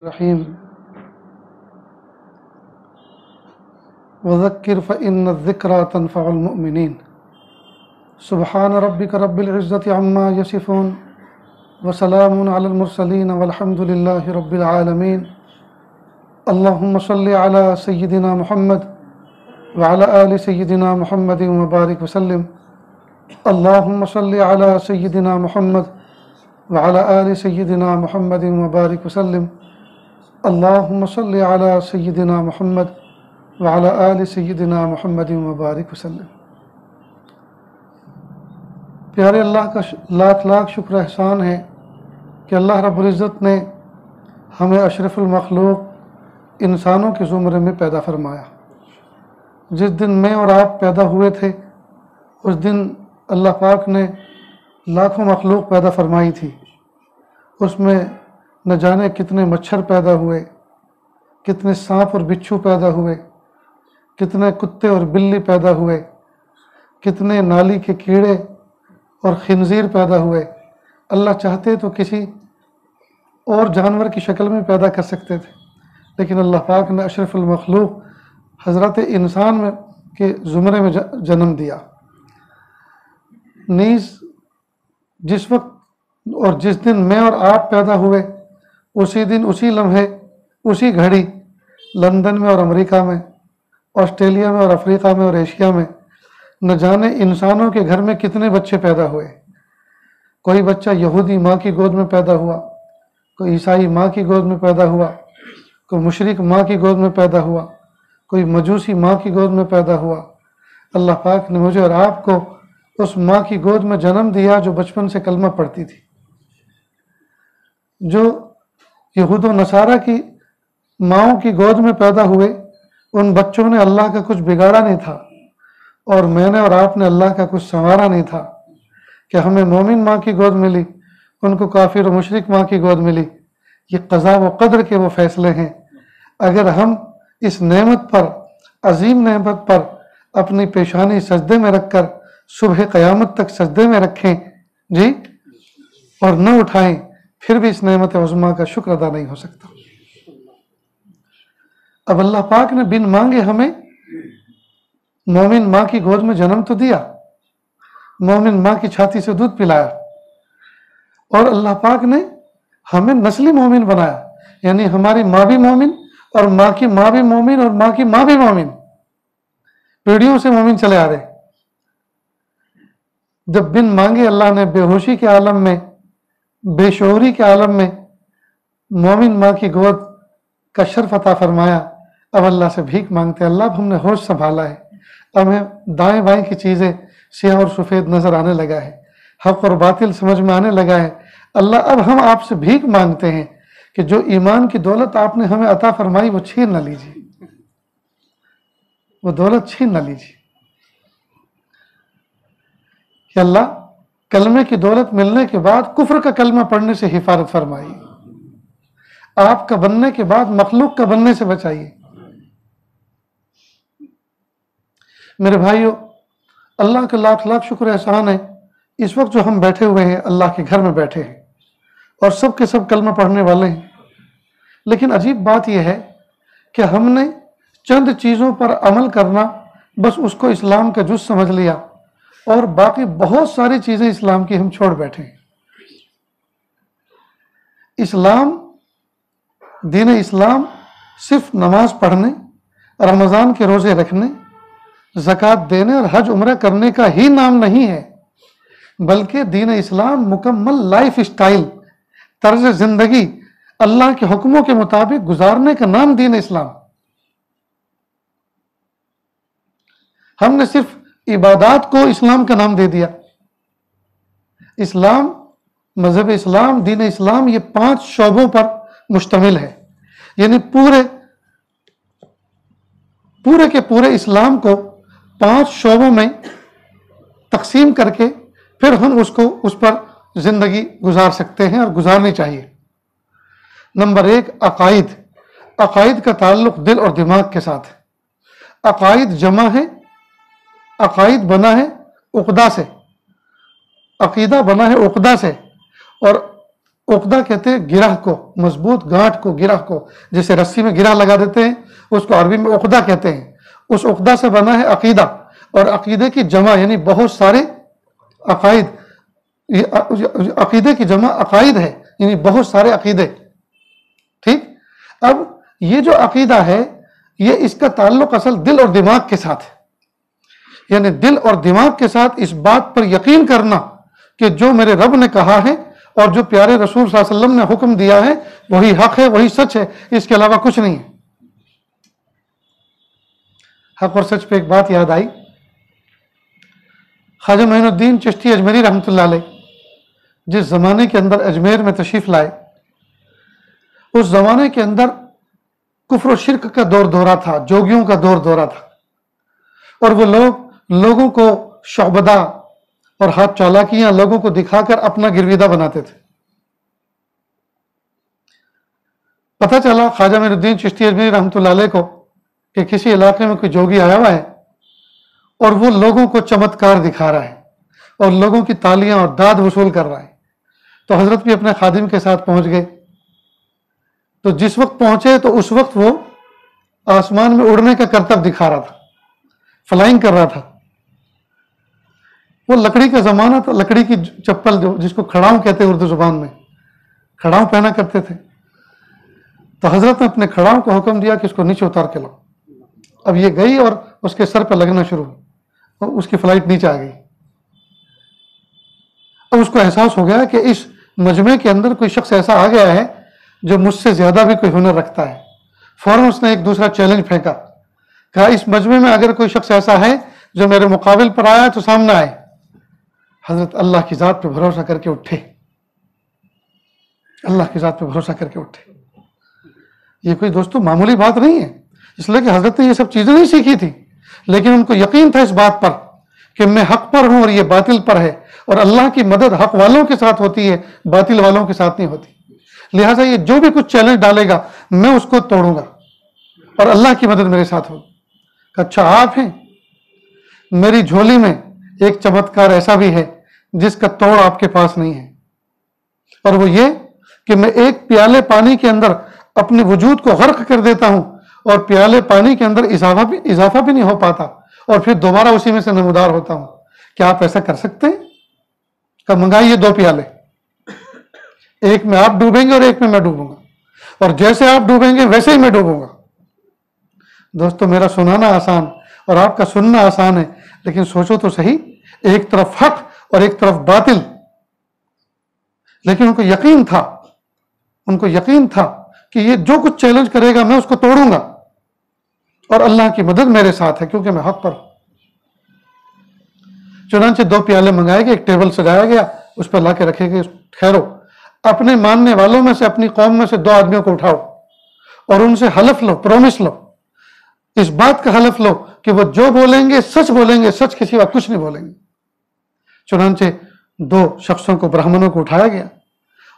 الرحیم وذکر فإن الذکریٰ تنفع المؤمنین سبحان ربک رب العزة عما یصفون وسلام علی المرسلین والحمد للہ رب العالمین اللہم صل علی سیدنا محمد وعلی آل سیدنا محمد وبارک وسلم اللہم صل علی سیدنا محمد وعلی آل سیدنا محمد وبارک وسلم اللہم صل علی سیدنا محمد وعلی آل سیدنا محمد وبارک وسلم۔ پیارے اللہ کا لاکھ لاکھ شکر احسان ہے کہ اللہ رب العزت نے ہمیں اشرف المخلوق انسانوں کے زمرے میں پیدا فرمایا۔ جس دن میں اور آپ پیدا ہوئے تھے اس دن اللہ پاک نے لاکھوں مخلوق پیدا فرمائی تھی۔ اس میں نہ جانے کتنے مچھر پیدا ہوئے، کتنے سانپ اور بچھو پیدا ہوئے، کتنے کتے اور بلی پیدا ہوئے، کتنے نالی کے کیڑے اور خنزیر پیدا ہوئے۔ اللہ چاہتے تو کسی اور جانور کی شکل میں پیدا کر سکتے تھے، لیکن اللہ پاک نے اشرف المخلوق حضرت انسان میں کے زمرے میں جنم دیا۔ نیز جس وقت اور جس دن میں اور آپ پیدا ہوئے اسی دن، اسی لمحے، اسی گھڑی لندن میں اور امریکہ میں، آسٹریلیا میں اور افریقہ میں اور ایشیا میں نہ جانے انسانوں کے گھر میں کتنے بچے پیدا ہوئے۔ کوئی بچہ یہودی ماں کی گود میں پیدا ہوا، کوئی عیسائی ماں کی گود میں پیدا ہوا، کوئی مشرک ماں کی گود میں پیدا ہوا، کوئی مجوسی ماں کی گود میں پیدا ہوا۔ اللہ پاک نے مجھے اور آپ کو اس ماں کی گود میں جنم دیا جو بچپن سے کلمہ پڑھتی تھی۔ جو یہود و نصارہ کی ماؤں کی گود میں پیدا ہوئے ان بچوں نے اللہ کا کچھ بگاڑا نہیں تھا، اور میں نے اور آپ نے اللہ کا کچھ سنوارا نہیں تھا کہ ہمیں مومن ماں کی گود ملی، ان کو کافر و مشرک ماں کی گود ملی۔ یہ قضا و قدر کے وہ فیصلے ہیں۔ اگر ہم اس نعمت پر، عظیم نعمت پر اپنی پیشانی سجدے میں رکھ کر صبح قیامت تک سجدے میں رکھیں جی اور نہ اٹھائیں، پھر بھی اس نعمت عظمیٰ کا شکر ادا نہیں ہو سکتا۔ اب اللہ پاک نے بن مانگے ہمیں مومن ماں کی گود میں جنم تو دیا، مومن ماں کی چھاتی سے دودھ پلایا، اور اللہ پاک نے ہمیں نسلی مومن بنایا، یعنی ہماری ماں بھی مومن اور ماں کی ماں بھی مومن اور ماں کی ماں بھی مومن، پیڑھیوں سے مومن چلے آ رہے۔ جب بن مانگے اللہ نے بے ہوشی کے عالم میں، بے شعوری کے عالم میں مومن ماں کی گود کا شرف عطا فرمایا، اب اللہ سے بھیک مانگتے اللہ اب ہم نے ہوش سنبھالا ہے، اب ہمیں دائیں بائیں کی چیزیں سیاہ اور سفید نظر آنے لگا ہے، حق اور باطل سمجھ میں آنے لگا ہے۔ اللہ اب ہم آپ سے بھیک مانگتے ہیں کہ جو ایمان کی دولت آپ نے ہمیں عطا فرمائی وہ چھین نہ لیجیے، وہ دولت چھین نہ لیجیے۔ کہ اللہ کلمے کی دولت ملنے کے بعد کفر کا کلمہ پڑھنے سے حفاظت فرمائیے، آپ کا بننے کے بعد مخلوق کا بننے سے بچائیے۔ میرے بھائیو، اللہ کا لاکھ لاکھ شکر احسان ہے، اس وقت جو ہم بیٹھے ہوئے ہیں اللہ کے گھر میں بیٹھے ہیں اور سب کے سب کلمہ پڑھنے والے ہیں، لیکن عجیب بات یہ ہے کہ ہم نے چند چیزوں پر عمل کرنا بس اس کو اسلام کا جز سمجھ لیا، اور باقی بہت ساری چیزیں اسلام کی ہم چھوڑ بیٹھے ہیں۔ دین اسلام صرف نماز پڑھنے، رمضان کے روزے رکھنے، زکوٰۃ دینے اور حج عمرہ کرنے کا ہی نام نہیں ہے، بلکہ دین اسلام مکمل لائف اسٹائل، طرز زندگی، اللہ کے حکموں کے مطابق گزارنے کا نام دین اسلام۔ ہم نے صرف عبادات کو اسلام کا نام دے دیا۔ اسلام، مذہب اسلام، دین اسلام یہ 5 شعبوں پر مشتمل ہے، یعنی پورے کے پورے اسلام کو 5 شعبوں میں تقسیم کر کے پھر ہم اس پر زندگی گزار سکتے ہیں اور گزارنی چاہیے۔ نمبر 1، عقائد۔ عقائد کا تعلق دل اور دماغ کے ساتھ ہے۔ عقائد جمع ہے، عقائد بنا ہے عقدہ سے، عقیدہ بنا ہے عقدہ سے، اور عقدہ کہتے ہیں گرہ کو، مضبوط گانٹھ کو، گرہ کو، جیسے رسی میں گرہ لگا دیتے ہیں، اس کو عربی میں عقدہ کہتے ہیں۔ اس عقدہ سے بنا ہے عقیدہ، اور عقیدے کی جمع یعنی بہت سارے عقائد، عقیدے کی جمع عقائد ہے، یعنی بہت سارے عقیدے۔ ٹھیک، اب یہ جو عقیدہ ہے یہ اس کا تعلق اصل دل اور دماغ کے ساتھ ہے، یعنی دل اور دماغ کے ساتھ اس بات پر یقین کرنا کہ جو میرے رب نے کہا ہے اور جو پیارے رسول صلی اللہ علیہ وسلم نے حکم دیا ہے وہی حق ہے، وہی سچ ہے، اس کے علاوہ کچھ نہیں ہے۔ حق اور سچ پہ ایک بات یاد آئی، خواجہ معین الدین چشتی اجمیری رحمۃ اللہ علیہ جس زمانے کے اندر اجمیر میں تشریف لائے، اس زمانے کے اندر کفر و شرک کا دور دورہ تھا، جوگیوں کا دور دورہ تھا، اور وہ لوگوں کو شعبدہ اور ہاتھ چالاکیاں لوگوں کو دکھا کر اپنا گرویدہ بناتے تھے۔ پتہ چلا خواجہ معین الدین چشتی اجمیری رحمۃ اللہ علیہ کو کہ کسی علاقے میں کوئی جوگی آیا ہوا ہے اور وہ لوگوں کو چمتکار دکھا رہا ہے اور لوگوں کی تالیاں اور داد وصول کر رہا ہے۔ تو حضرت بھی اپنے خادم کے ساتھ پہنچ گئے، تو جس وقت پہنچے تو اس وقت وہ آسمان میں اڑنے کا کرتب دکھا رہا تھا، فلائنگ کر رہا تھا۔ وہ لکڑی کا زمانہ تھا، لکڑی کی چپل جس کو کھڑاؤں کہتے ہیں اردو زبان میں، کھڑاؤں پہنا کرتے تھے۔ تو حضرت نے اپنے کھڑاؤں کو حکم دیا کہ اس کو نیچے اتار کے لاؤ۔ اب یہ گئی اور اس کے سر پہ لگنا شروع ہوئی اور اس کی فلائٹ نیچے آ گئی۔ اب اس کو احساس ہو گیا کہ اس مجمع کے اندر کوئی شخص ایسا آ گیا ہے جو مجھ سے زیادہ بھی کوئی ہنر رکھتا ہے۔ فوراً اس نے ایک دوسرا چیلنج پھینکا، کہا اس مجمع میں اگر کوئی شخص ایسا ہے جو میرے مقابل پر آیا تو سامنے آئے۔ حضرت اللہ کی ذات پہ بھروسہ کر کے اٹھے، اللہ کی ذات پہ بھروسہ کر کے اٹھے۔ یہ کوئی دوستو معمولی بات نہیں ہے، اس لیے کہ حضرت نے یہ سب چیزیں نہیں سیکھی تھی، لیکن ان کو یقین تھا اس بات پر کہ میں حق پر ہوں اور یہ باطل پر ہے، اور اللہ کی مدد حق والوں کے ساتھ ہوتی ہے، باطل والوں کے ساتھ نہیں ہوتی۔ لہٰذا یہ جو بھی کچھ چیلنج ڈالے گا میں اس کو توڑوں گا اور اللہ کی مدد میرے ساتھ ہوگی۔ اچھا آپ ہیں، میری جھولی میں ایک چمتکار ایسا بھی ہے جس کا توڑ آپ کے پاس نہیں ہے، اور وہ یہ کہ میں ایک پیالے پانی کے اندر اپنے وجود کو غرق کر دیتا ہوں اور پیالے پانی کے اندر اضافہ بھی نہیں ہو پاتا، اور پھر دوبارہ اسی میں سے نمودار ہوتا ہوں۔ کیا آپ ایسا کر سکتے ہیں؟ کہ منگائیے 2 پیالے، ایک میں آپ ڈوبیں گے اور ایک میں ڈوبوں گا، اور جیسے آپ ڈوبیں گے ویسے ہی میں ڈوبوں گا۔ دوستو میرا سنانا آسان اور آپ کا سننا آسان ہے، لیکن سوچو تو صحیح، ایک طرف حق اور ایک طرف باطل، لیکن ان کو یقین تھا کہ یہ جو کچھ چیلنج کرے گا میں اس کو توڑوں گا، اور اللہ کی مدد میرے ساتھ ہے کیونکہ میں حق پر ہوں۔ چنانچہ 2 پیالے منگائے گئے، ایک ٹیبل سجایا گیا، اس پر لا کے رکھے گئے، ٹھہرو، اپنے ماننے والوں میں سے، اپنی قوم میں سے 2 آدمیوں کو اٹھاؤ اور ان سے حلف لو، پرومس لو، اس بات کا حلف لو کہ وہ جو بولیں گے سچ بولیں گے، سچ کے سوا کچھ نہیں بولیں گے۔ چنانچہ 2 شخصوں کو، برہمنوں کو اٹھایا گیا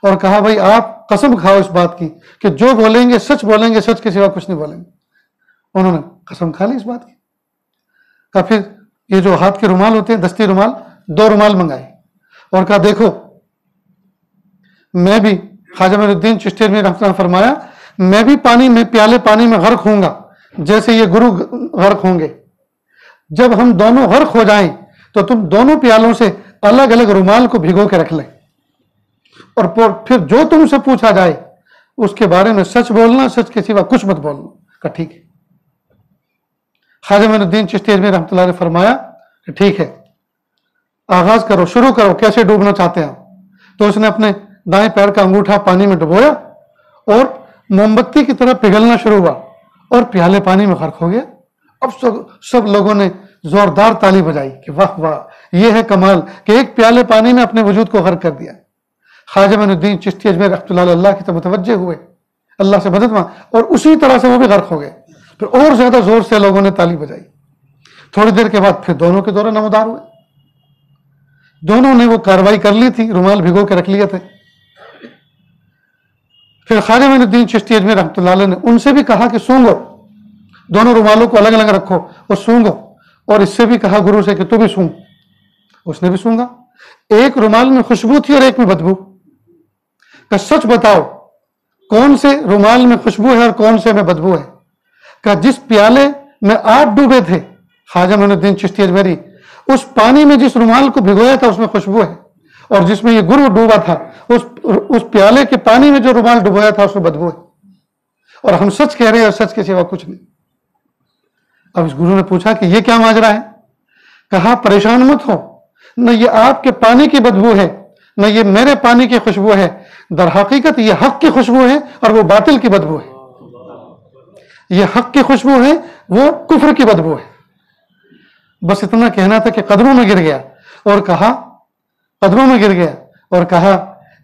اور کہا بھائی آپ قسم کھاؤ اس بات کی کہ جو بولیں گے سچ بولیں گے، سچ کے سوا کچھ نہیں بولیں گے۔ انہوں نے قسم کھا لی اس بات کی۔ کہا پھر یہ جو ہاتھ کے رومال ہوتے ہیں، دستی رومال، 2 رومال منگائے اور کہا دیکھو میں بھی، خواجہ معین الدین چشتی میں رحمۃ اللہ فرمایا، میں بھی پیالے پانی میں غرق ہوں گا جیسے یہ گرو غرق ہوں گے۔ جب ہم دونوں غرق ہو جائیں تو تم دونوں پیالوں سے الگ الگ رومال کو بھگو کے رکھ لیں، اور پھر جو تم سے پوچھا جائے اس کے بارے میں سچ بولنا، سچ کے سوا کچھ مت بولنا۔ کہا ٹھیک ہے۔ خواجہ معین الدین چشتی اجمیری رحمۃ اللہ نے فرمایا کہ ٹھیک ہے، آغاز کرو، شروع کرو، کیسے ڈوبنا چاہتے ہیں؟ تو اس نے اپنے دائیں پیر کا انگوٹھا پانی میں ڈبویا اور موم بتی کی طرح پگھلنا شروع ہوا اور پیالے پانی میں غرق ہو گیا۔ اب سب لوگوں نے زوردار تالی بجائی کہ واہ واہ، یہ ہے کمال کہ ایک پیالے پانی نے اپنے وجود کو غرق کر دیا۔ خواجہ معین الدین چشتی اجمیری رحمۃ اللہ کی طرف متوجہ ہوئے، اللہ سے مدد مانگ، اور اسی طرح سے وہ بھی غرق ہو گئے۔ پھر اور زیادہ زور سے لوگوں نے تالی بجائی۔ تھوڑی دیر کے بعد پھر دونوں کے دورے نمودار ہوئے، دونوں نے وہ کاروائی کر لی تھی، رومال بھگو کے رکھ لیے تھے۔ پھر خواجہ معین الدین چشتی اجمیری رحمۃ اللہ علیہ نے ان سے بھی کہا کہ سونگو، دونوں رومالوں کو الگ الگ رکھو اور سونگو، اور اس سے بھی کہا گرو سے کہ تو بھی سونگ۔ اس نے بھی سونگا، ایک رومال میں خوشبو تھی اور ایک میں بدبو۔ کہ سچ بتاؤ کون سے رومال میں خوشبو ہے اور کون سے میں بدبو ہے؟ کہ جس پیالے میں آپ ڈوبے تھے خواجہ معین الدین چشتی اجمیری، اس پانی میں جس رومال کو بھگویا تھا اس میں خوشبو ہے، اور جس میں یہ گرو ڈوبا تھا اس پیالے کے پانی میں جو رومال ڈبویا تھا اس میں بدبو ہے، اور ہم سچ کہہ رہے ہیں اور سچ کے سوا کچھ نہیں۔ اب اس گرو نے پوچھا کہ یہ کیا ماجرا ہے؟ کہا پریشان مت ہو، نہ یہ آپ کے پانی کی بدبو ہے نہ یہ میرے پانی کی خوشبو ہے، در حقیقت یہ حق کی خوشبو ہے اور وہ باطل کی بدبو ہے۔ یہ حق کی خوشبو ہے، وہ کفر کی بدبو ہے۔ بس اتنا کہنا تھا کہ قدموں میں گر گیا اور کہا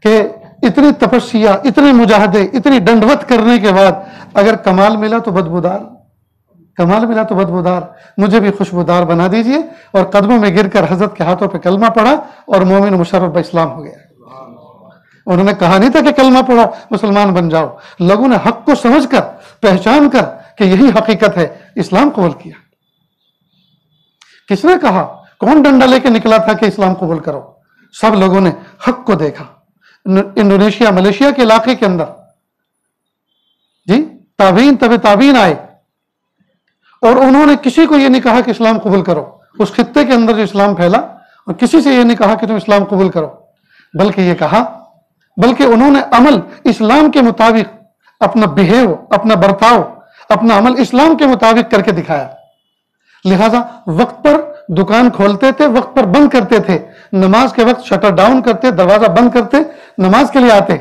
کہ اتنی تپسیا، اتنے مجاہدے، اتنی ڈنڈوت کرنے کے بعد اگر کمال ملا تو بدبودار، مجھے بھی خوشبودار بنا دیجئے۔ اور قدموں میں گر کر حضرت کے ہاتھوں پہ کلمہ پڑھا اور مومن مشرف اسلام ہو گیا۔ انہوں نے کہا نہیں تھا کہ کلمہ پڑھو مسلمان بن جاؤ، لوگوں نے حق کو سمجھ کر، پہچان کر کہ یہی حقیقت ہے، اسلام قبول کیا۔ کس نے کہا؟ کون ڈنڈا لے کے نکلا تھا کہ اسلام قبول کرو؟ سب لوگوں نے حق کو دیکھا۔ انڈونیشیا، ملیشیا کے علاقے کے اندر تابعین طب تابعین آئے اور انہوں نے کسی کو یہ نہیں کہا کہ اسلام قبول کرو۔ اس خطے کے اندر جو اسلام پھیلا، اور کسی سے یہ نہیں کہا کہ تم اسلام قبول کرو، بلکہ انہوں نے عمل اسلام کے مطابق، اپنا بہیو، اپنا برتاؤ، اپنا عمل اسلام کے مطابق کر کے دکھایا۔ لہذا وقت پر دکان کھولتے تھے، وقت پر بند کرتے تھے، نماز کے وقت شٹر ڈاؤن کرتے، دروازہ بند کرتے، نماز کے لیے آتے،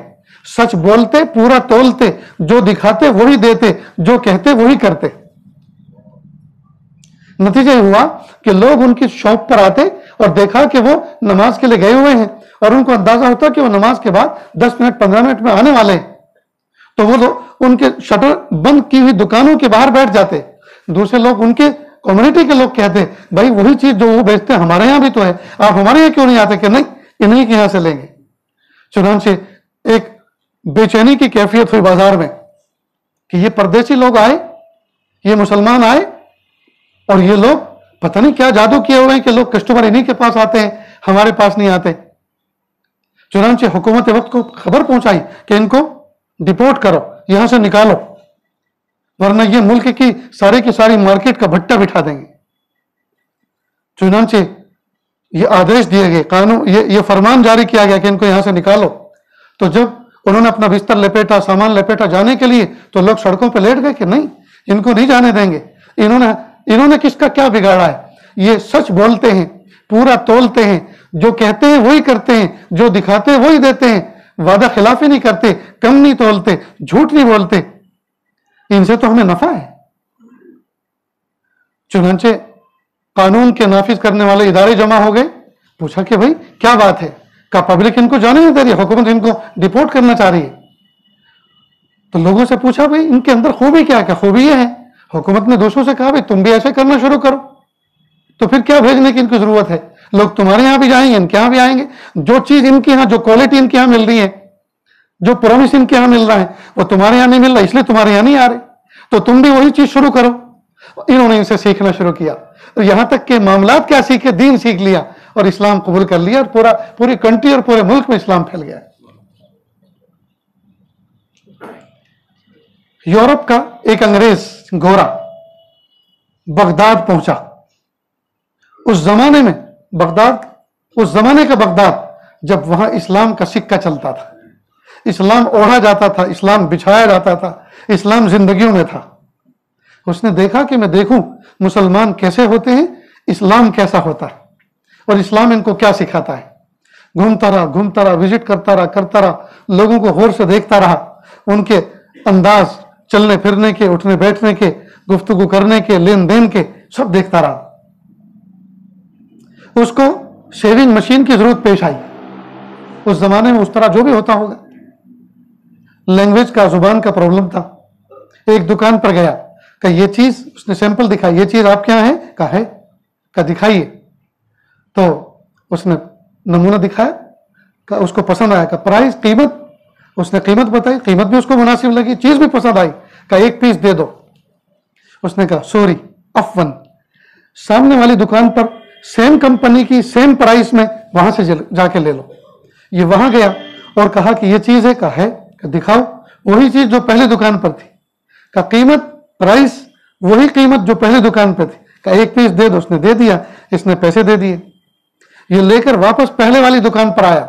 سچ بولتے، پورا تولتے، جو دکھاتے وہی دیتے، جو کہتے وہی کرتے۔ نتیجہ یہ ہوا کہ لوگ ان کی شاپ پر آتے اور دیکھا کہ وہ نماز کے لیے گئے ہوئے ہیں، اور ان کو اندازہ ہوتا کہ وہ نماز کے بعد 10 منٹ 15 منٹ میں آنے والے ہیں، تو وہ لوگ ان کے شٹر بند کی ہوئی دکانوں کے باہر بیٹھ جاتے۔ دوسرے لوگ، ان کے کمیونٹی کے لوگ کہتے بھائی وہی چیز جو وہ بیچتے ہیں ہمارے یہاں بھی تو ہے، آپ ہمارے یہاں کیوں نہیں آتے؟ کہ نہیں، انہیں کے یہاں سے لیں گے۔ چنانچہ ایک بے چینی کی کیفیت ہوئی بازار میں کہ یہ پردیسی لوگ آئے، یہ مسلمان آئے، اور یہ لوگ پتہ نہیں کیا جادو کیے ہوئے ہیں کہ لوگ کسٹمر انہیں کے پاس آتے ہیں، ہمارے پاس نہیں آتے۔ چنانچہ حکومت وقت کو خبر پہنچائی کہ ان کو ڈپورٹ کرو، یہاں سے نکالو، ورنہ یہ ملک کی ساری مارکیٹ کا بھٹا بٹھا دیں گے۔ چنانچہ یہ آدیش دیے گئے، قانون، یہ فرمان جاری کیا گیا کہ ان کو یہاں سے نکالو۔ تو جب انہوں نے اپنا بستر لپیٹا، سامان لپیٹا جانے کے لیے، تو لوگ سڑکوں پہ لیٹ گئے کہ نہیں، ان کو نہیں جانے دیں گے۔ انہوں نے کس کا کیا بگاڑا ہے؟ یہ سچ بولتے ہیں، پورا تولتے ہیں، جو کہتے ہیں وہی کرتے ہیں، جو دکھاتے ہیں وہی دیتے ہیں، وعدہ خلافی نہیں کرتے، کم نہیں تولتے، جھوٹ نہیں بولتے، ان سے تو ہمیں نفع ہے۔ چنانچہ قانون کے نافذ کرنے والے ادارے جمع ہو گئے، پوچھا کہ بھائی کیا بات ہے؟ کہا پبلک ان کو جانے نہیں دے رہی، حکومت ان کو ڈپورٹ کرنا چاہ رہی ہے۔ تو لوگوں سے پوچھا بھائی ان کے اندر خوبی کیا ہے؟ کہ خوبی یہ ہے، حکومت نے دوسروں سے کہا بھائی تم بھی ایسے کرنا شروع کرو، تو پھر کیا بھیجنے کی ان کی ضرورت ہے؟ لوگ تمہارے یہاں بھی جائیں گے، ان کے یہاں بھی آئیں گے، جو چیز ان کے یہاں، جو کوالٹی ان کے یہاں مل رہی ہے، جو پرومس ان کے یہاں مل رہا ہے، وہ تمہارے یہاں نہیں مل رہا، اس لیے تمہارے یہاں نہیں آ رہے، تو تم بھی وہی چیز شروع کرو۔ انہوں نے ان سے سیکھنا شروع کیا، یہاں تک کہ معاملات کیا سیکھے، دین سیکھ لیا اور اسلام قبول کر لیا، اور پوری کنٹری اور پورے ملک میں اسلام پھیل گیا۔ یورپ کا ایک انگریز گورا بغداد پہنچا۔ اس زمانے کا بغداد جب وہاں اسلام کا سکہ چلتا تھا، اسلام اوڑھا جاتا تھا، اسلام بچھایا جاتا تھا، اسلام زندگیوں میں تھا۔ اس نے دیکھا کہ میں دیکھوں مسلمان کیسے ہوتے ہیں، اسلام کیسا ہوتا ہے، اور اسلام ان کو کیا سکھاتا ہے۔ گھومتا رہا، وزٹ کرتا رہا، لوگوں کو غور سے دیکھتا رہا، ان کے انداز، چلنے پھرنے کے، اٹھنے بیٹھنے کے، گفتگو کرنے کے، لین دین کے، سب دیکھتا رہا۔ اس کو شیونگ مشین کی ضرورت پیش آئی، اس زمانے میں اس طرح جو بھی ہوتا ہوگا، لینگویج کا، زبان کا پرابلم تھا۔ ایک دکان پر گیا کہ یہ چیز، اس نے سیمپل دکھائی، یہ چیز آپ کے یہاں ہے؟ کہا ہے۔ کہا دکھائیے۔ تو اس نے نمونہ دکھایا، کہ اس کو پسند آیا، کہ پرائز، قیمت، اس نے قیمت بتائی، قیمت بھی اس کو مناسب لگی، چیز بھی پسند آئی، کہ ایک پیس دے دو۔ اس نے کہا سوری، عفواً، سامنے والی دکان پر سیم کمپنی کی سیم پرائس میں وہاں سے جا کے لے لو۔ یہ وہاں گیا اور کہا کہ یہ چیز ہے، کہا ہے، کہ دکھاؤ. وہی چیز جو پہلے دکان پر تھی. کا قیمت، پرائس وہی قیمت جو پہلے دکان پہ تھی. کا ایک پیس دے دو. اس نے دے دیا. اس نے پیسے دے دیے. یہ لے کر واپس پہلے والی دکان پر آیا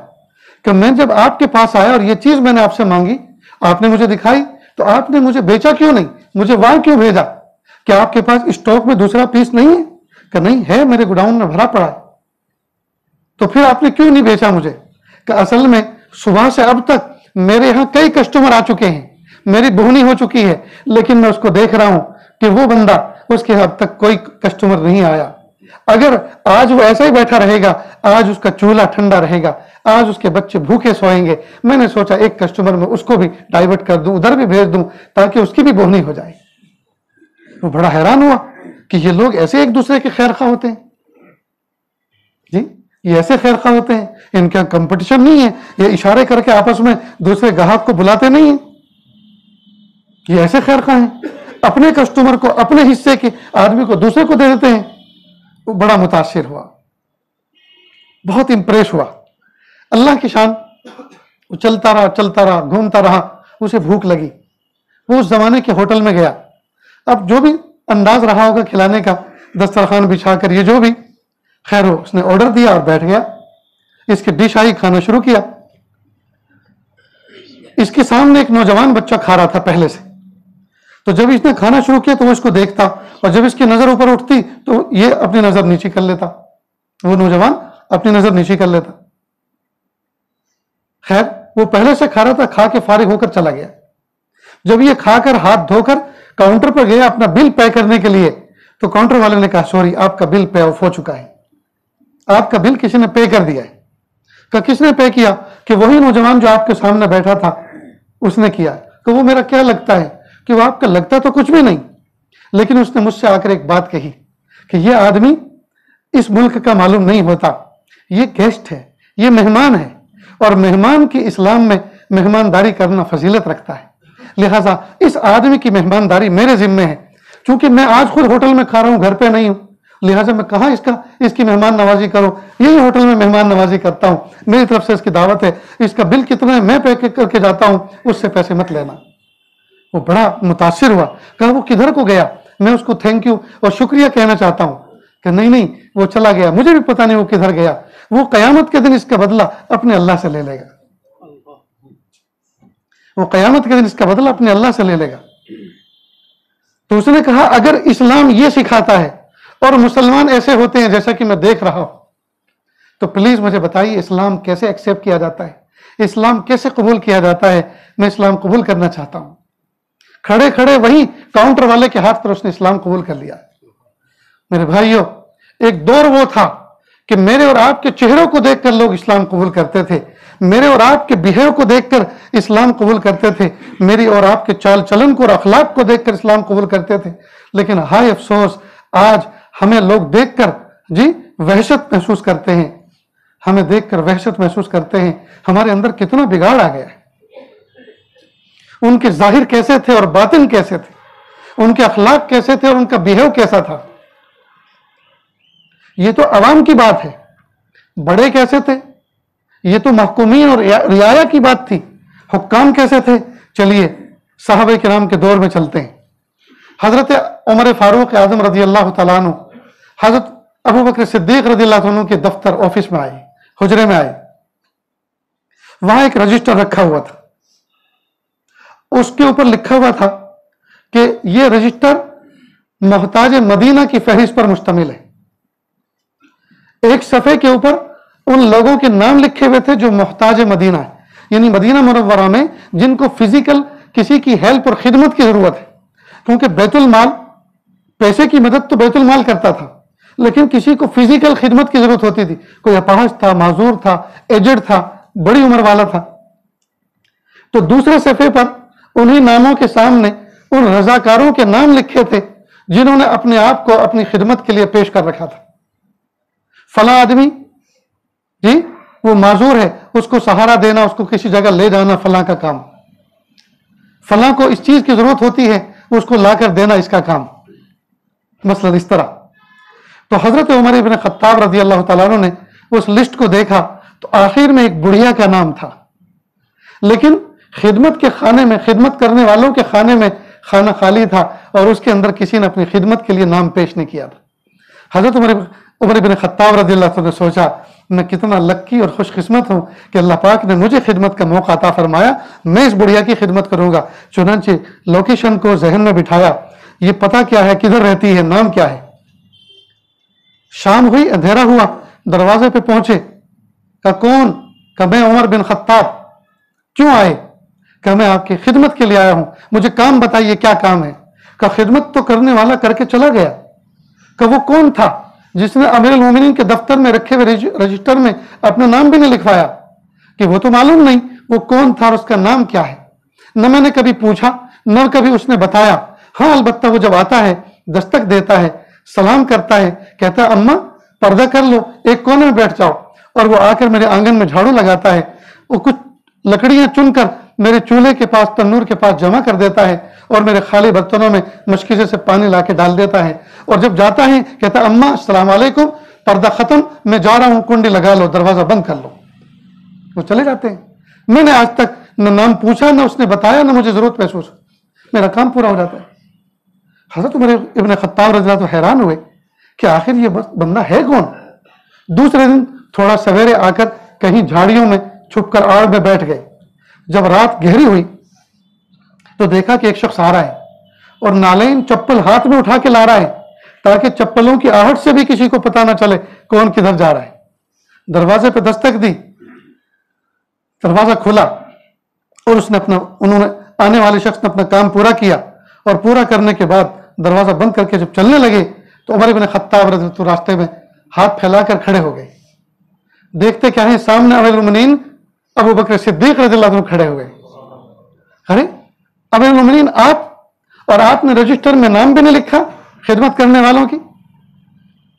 کہ میں جب آپ کے پاس آیا اور یہ چیز میں نے آپ سے مانگی، آپ نے مجھے دکھائی، تو آپ نے مجھے بیچا کیوں نہیں؟ مجھے وہاں کیوں بھیجا؟ کہ آپ کے پاس اسٹاک میں دوسرا پیس نہیں ہے؟ کہ نہیں ہے، میرے گوڈاؤن میں بھرا پڑا ہے. تو پھر آپ نے کیوں نہیں بیچا مجھے؟ کہ اصل میں صبح سے اب تک میرے یہاں کئی کسٹمر آ چکے ہیں، میری بہنی ہو چکی ہے، لیکن میں اس کو دیکھ رہا ہوں کہ وہ بندہ، اس کے اب تک کوئی کسٹمر نہیں آیا. اگر آج وہ ایسا ہی بیٹھا رہے گا، آج اس کا چولہا ٹھنڈا رہے گا، آج اس کے بچے بھوکے سوئیں گے. میں نے سوچا ایک کسٹمر میں اس کو بھی ڈائیورٹ کر دوں، ادھر بھی بھیج دوں تاکہ اس کی بھی بہنی ہو جائے. وہ بڑا حیران ہوا کہ یہ لوگ ایسے ایک دوسرے کے خیر خواہ ہوتے ہیں. جی یہ ایسے خیر خواہ ہوتے ہیں، ان کا کمپٹیشن نہیں ہے، یہ اشارے کر کے آپس میں دوسرے گاہک کو بلاتے نہیں ہیں. یہ ایسے خیر خواہ ہیں، اپنے کسٹمر کو، اپنے حصے کے آدمی کو دوسرے کو دے دیتے ہیں. وہ بڑا متاثر ہوا، بہت امپریس ہوا. اللہ کی شان. وہ چلتا رہا، گھومتا رہا. اسے بھوک لگی. وہ اس زمانے کے ہوٹل میں گیا. اب جو بھی انداز رہا ہوگا کھلانے کا، دسترخوان بچھا کر، یہ جو بھی، خیر ہو، اس نے آرڈر دیا اور بیٹھ گیا. اس کی ڈش آئی، کھانا شروع کیا. اس کے سامنے ایک نوجوان بچہ کھا رہا تھا پہلے سے. تو جب اس نے کھانا شروع کیا تو وہ اس کو دیکھتا، اور جب اس کی نظر اوپر اٹھتی تو یہ اپنی نظر نیچے کر لیتا. وہ نوجوان اپنی نظر نیچے کر لیتا. خیر وہ پہلے سے کھا رہا تھا، کھا کے فارغ ہو کر چلا گیا. جب یہ کھا کر ہاتھ دھو کر کاؤنٹر پر گیا اپنا بل پے کرنے کے لیے، تو کاؤنٹر والے نے کہا سوری، آپ کا بل پے آف ہو چکا ہے، آپ کا بل کسی نے پے کر دیا ہے. کہ کس نے پے کیا؟ کہ وہی نوجوان جو آپ کے سامنے بیٹھا تھا اس نے کیا. کہ وہ میرا کیا لگتا ہے؟ کہ وہ آپ کا لگتا تو کچھ بھی نہیں، لیکن اس نے مجھ سے آ کر ایک بات کہی کہ یہ آدمی اس ملک کا معلوم نہیں ہوتا، یہ گیسٹ ہے، یہ مہمان ہے، اور مہمان کی اسلام میں مہمانداری کرنا فضیلت رکھتا ہے. لہٰذا اس آدمی کی مہمانداری میرے ذمے ہے. چونکہ میں آج خود ہوٹل میں کھا رہا ہوں، گھر پہ نہیں ہوں، لہٰذا میں کہاں اس کی مہمان نوازی کروں؟ یہی ہوٹل میں مہمان نوازی کرتا ہوں، میری طرف سے اس کی دعوت ہے. اس کا بل کتنا ہے میں پے کر کے جاتا ہوں، اس سے پیسے مت لینا. وہ بڑا متاثر ہوا. کہا وہ کدھر کو گیا؟ میں اس کو تھینک یو اور شکریہ کہنا چاہتا ہوں. کہ نہیں وہ چلا گیا، مجھے بھی پتا نہیں وہ کدھر گیا. وہ قیامت کے دن اس کا بدلہ اپنے اللہ سے لے لے گا. وہ قیامت کے دن اس کا بدلہ اپنے اللہ سے لے لے گا. تو اس نے کہا اگر اسلام یہ سکھاتا ہے اور مسلمان ایسے ہوتے ہیں جیسا کہ میں دیکھ رہا ہوں، تو پلیز مجھے بتائیے اسلام کیسے ایکسیپٹ کیا جاتا ہے، اسلام کیسے قبول کیا جاتا ہے. میں اسلام قبول کرنا چاہتا ہوں. کھڑے کھڑے وہی کاؤنٹر والے کے ہاتھ پر اس نے اسلام قبول کر لیا. میرے بھائیوں، ایک دور وہ تھا کہ میرے اور آپ کے چہروں کو دیکھ کر لوگ اسلام قبول کرتے تھے، میرے اور آپ کے بہیو کو دیکھ کر اسلام قبول کرتے تھے، میری اور آپ کے چال چلن کو اور اخلاق کو دیکھ کر اسلام قبول کرتے تھے. لیکن ہائے افسوس، آج ہمیں لوگ دیکھ کر وحشت محسوس کرتے ہیں. ہمیں دیکھ کر وحشت محسوس کرتے ہیں. ہمارے اندر کتنا بگاڑ آ گیا ہے. ان کے ظاہر کیسے تھے اور باطن کیسے تھے، ان کے اخلاق کیسے تھے اور ان کا بہیو کیسا تھا. یہ تو عوام کی بات ہے. بڑے کیسے تھے، یہ تو محکومین اور رعایا کی بات تھی. حکام کیسے تھے، چلیے صحابہ کرام کے دور میں چلتے ہیں. حضرت عمر فاروق اعظم رضی اللہ تعالیٰ عنہ حضرت ابو بکر صدیق رضی اللہ عنہ کے دفتر آفس میں آئے، حجرے میں آئے. وہاں ایک رجسٹر رکھا ہوا تھا. اس کے اوپر لکھا ہوا تھا کہ یہ رجسٹر محتاج مدینہ کی فہرست پر مشتمل ہے. ایک صفحے کے اوپر ان لوگوں کے نام لکھے ہوئے تھے جو محتاج مدینہ ہے، یعنی مدینہ منورہ میں جن کو فزیکل کسی کی ہیلپ اور خدمت کی ضرورت ہے. کیونکہ بیت المال، پیسے کی مدد تو بیت المال کرتا تھا، لیکن کسی کو فزیکل خدمت کی ضرورت ہوتی تھی. کوئی اپاہج تھا، معذور تھا، ایجڈ تھا، بڑی عمر والا تھا. تو دوسرے صفحے پر انہی ناموں کے سامنے ان رضاکاروں کے نام لکھے تھے جنہوں نے اپنے آپ کو اپنی خدمت کے لیے پیش کر رکھا تھا. فلاں آدمی وہ معذور ہے، اس کو سہارا دینا، اس کو کسی جگہ لے جانا فلاں کا کام. فلاں کو اس چیز کی ضرورت ہوتی ہے، اس کو لا کر دینا اس کا کام. مثلا اس طرح. تو حضرت عمر ابن خطاب رضی اللہ تعالیٰ عنہ نے اس لسٹ کو دیکھا تو آخر میں ایک بڑھیا کا نام تھا. لیکن خدمت کے خانے میں، خدمت کرنے والوں کے خانے میں کھانا خالی تھا اور اس کے اندر کسی نے اپنی خدمت کے لیے نام پیش نہیں کیا تھا۔ حضرت عمر بن خطاب رضی اللہ عنہ نے سوچا میں کتنا لکی اور خوش قسمت ہوں کہ اللہ پاک نے مجھے خدمت کا موقع عطا فرمایا، میں اس بڑھیا کی خدمت کروں گا۔ چنانچہ لوکیشن کو ذہن میں بٹھایا، یہ پتہ کیا ہے، کدھر رہتی ہے، نام کیا ہے۔ شام ہوئی، اندھیرا ہوا، دروازے پہ پہنچے، کہا کون؟ کہ میں عمر بن خطاب۔ کیوں آئے؟ کہ میں آپ کی خدمت کے لیے آیا ہوں، مجھے کام بتائیے کیا کام ہے۔ کہ خدمت تو کرنے والا کر کے چلا گیا۔ کہ وہ کون تھا جس نے امیر المومنین کے دفتر میں رکھے ہوئے رجسٹر میں اپنا نام بھی نہیں لکھوایا؟ کہ وہ تو معلوم نہیں وہ کون تھا اور اس کا نام کیا ہے۔ نہ میں نے کبھی پوچھا، نہ کبھی اس نے بتایا۔ ہاں البتہ وہ جب آتا ہے، دستک دیتا ہے، سلام کرتا ہے، کہتا ہے اماں پردہ کر لو، ایک کونے میں بیٹھ جاؤ، اور وہ آ کر میرے آنگن میں جھاڑو لگاتا ہے، وہ کچھ لکڑیاں چن کر میرے چولہے کے پاس، تنور کے پاس جمع کر دیتا ہے، اور میرے خالی برتنوں میں مشکیزے سے پانی لا کے ڈال دیتا ہے، اور جب جاتا ہے کہتا ہے اماں السلام علیکم، پردہ ختم، میں جا رہا ہوں، کنڈی لگا لو، دروازہ بند کر لو۔ وہ چلے جاتے ہیں۔ میں نے آج تک نہ نام پوچھا، نہ اس نے بتایا، نہ مجھے ضرورت محسوس، میرا کام پورا ہو جاتا ہے۔ حضرت عمر ابن خطاب رضی اللہ عنہ حیران ہوئے کہ آخر یہ بندہ ہے کون؟ دوسرے دن تھوڑا سویرے آ کر کہیں جھاڑیوں میں چھپ کر آڑ میں بیٹھ گئے۔ جب رات گہری ہوئی تو دیکھا کہ ایک شخص آ رہا ہے اور نالین چپل ہاتھ میں اٹھا کے لا رہا ہے تاکہ چپلوں کی آہٹ سے بھی کسی کو پتہ نہ چلے کون کدھر جا رہا ہے۔ دروازے پہ دستک دی، دروازہ کھلا، اور انہوں نے آنے والے شخص نے اپنا کام پورا کیا، اور پورا کرنے کے بعد دروازہ بند کر کے جب چلنے لگے تو عمر بن خطاب رضی اللہ عنہ راستے میں ہاتھ پھیلا کر کھڑے ہو گئے۔ دیکھتے کیا ہے، سامنے امیر المومنین ابو بکر صدیق رضی اللہ عنہ کھڑے ہوئے۔ ارے امیر المومنین آپ، اور آپ نے رجسٹر میں نام بھی نہیں لکھا خدمت کرنے والوں کی؟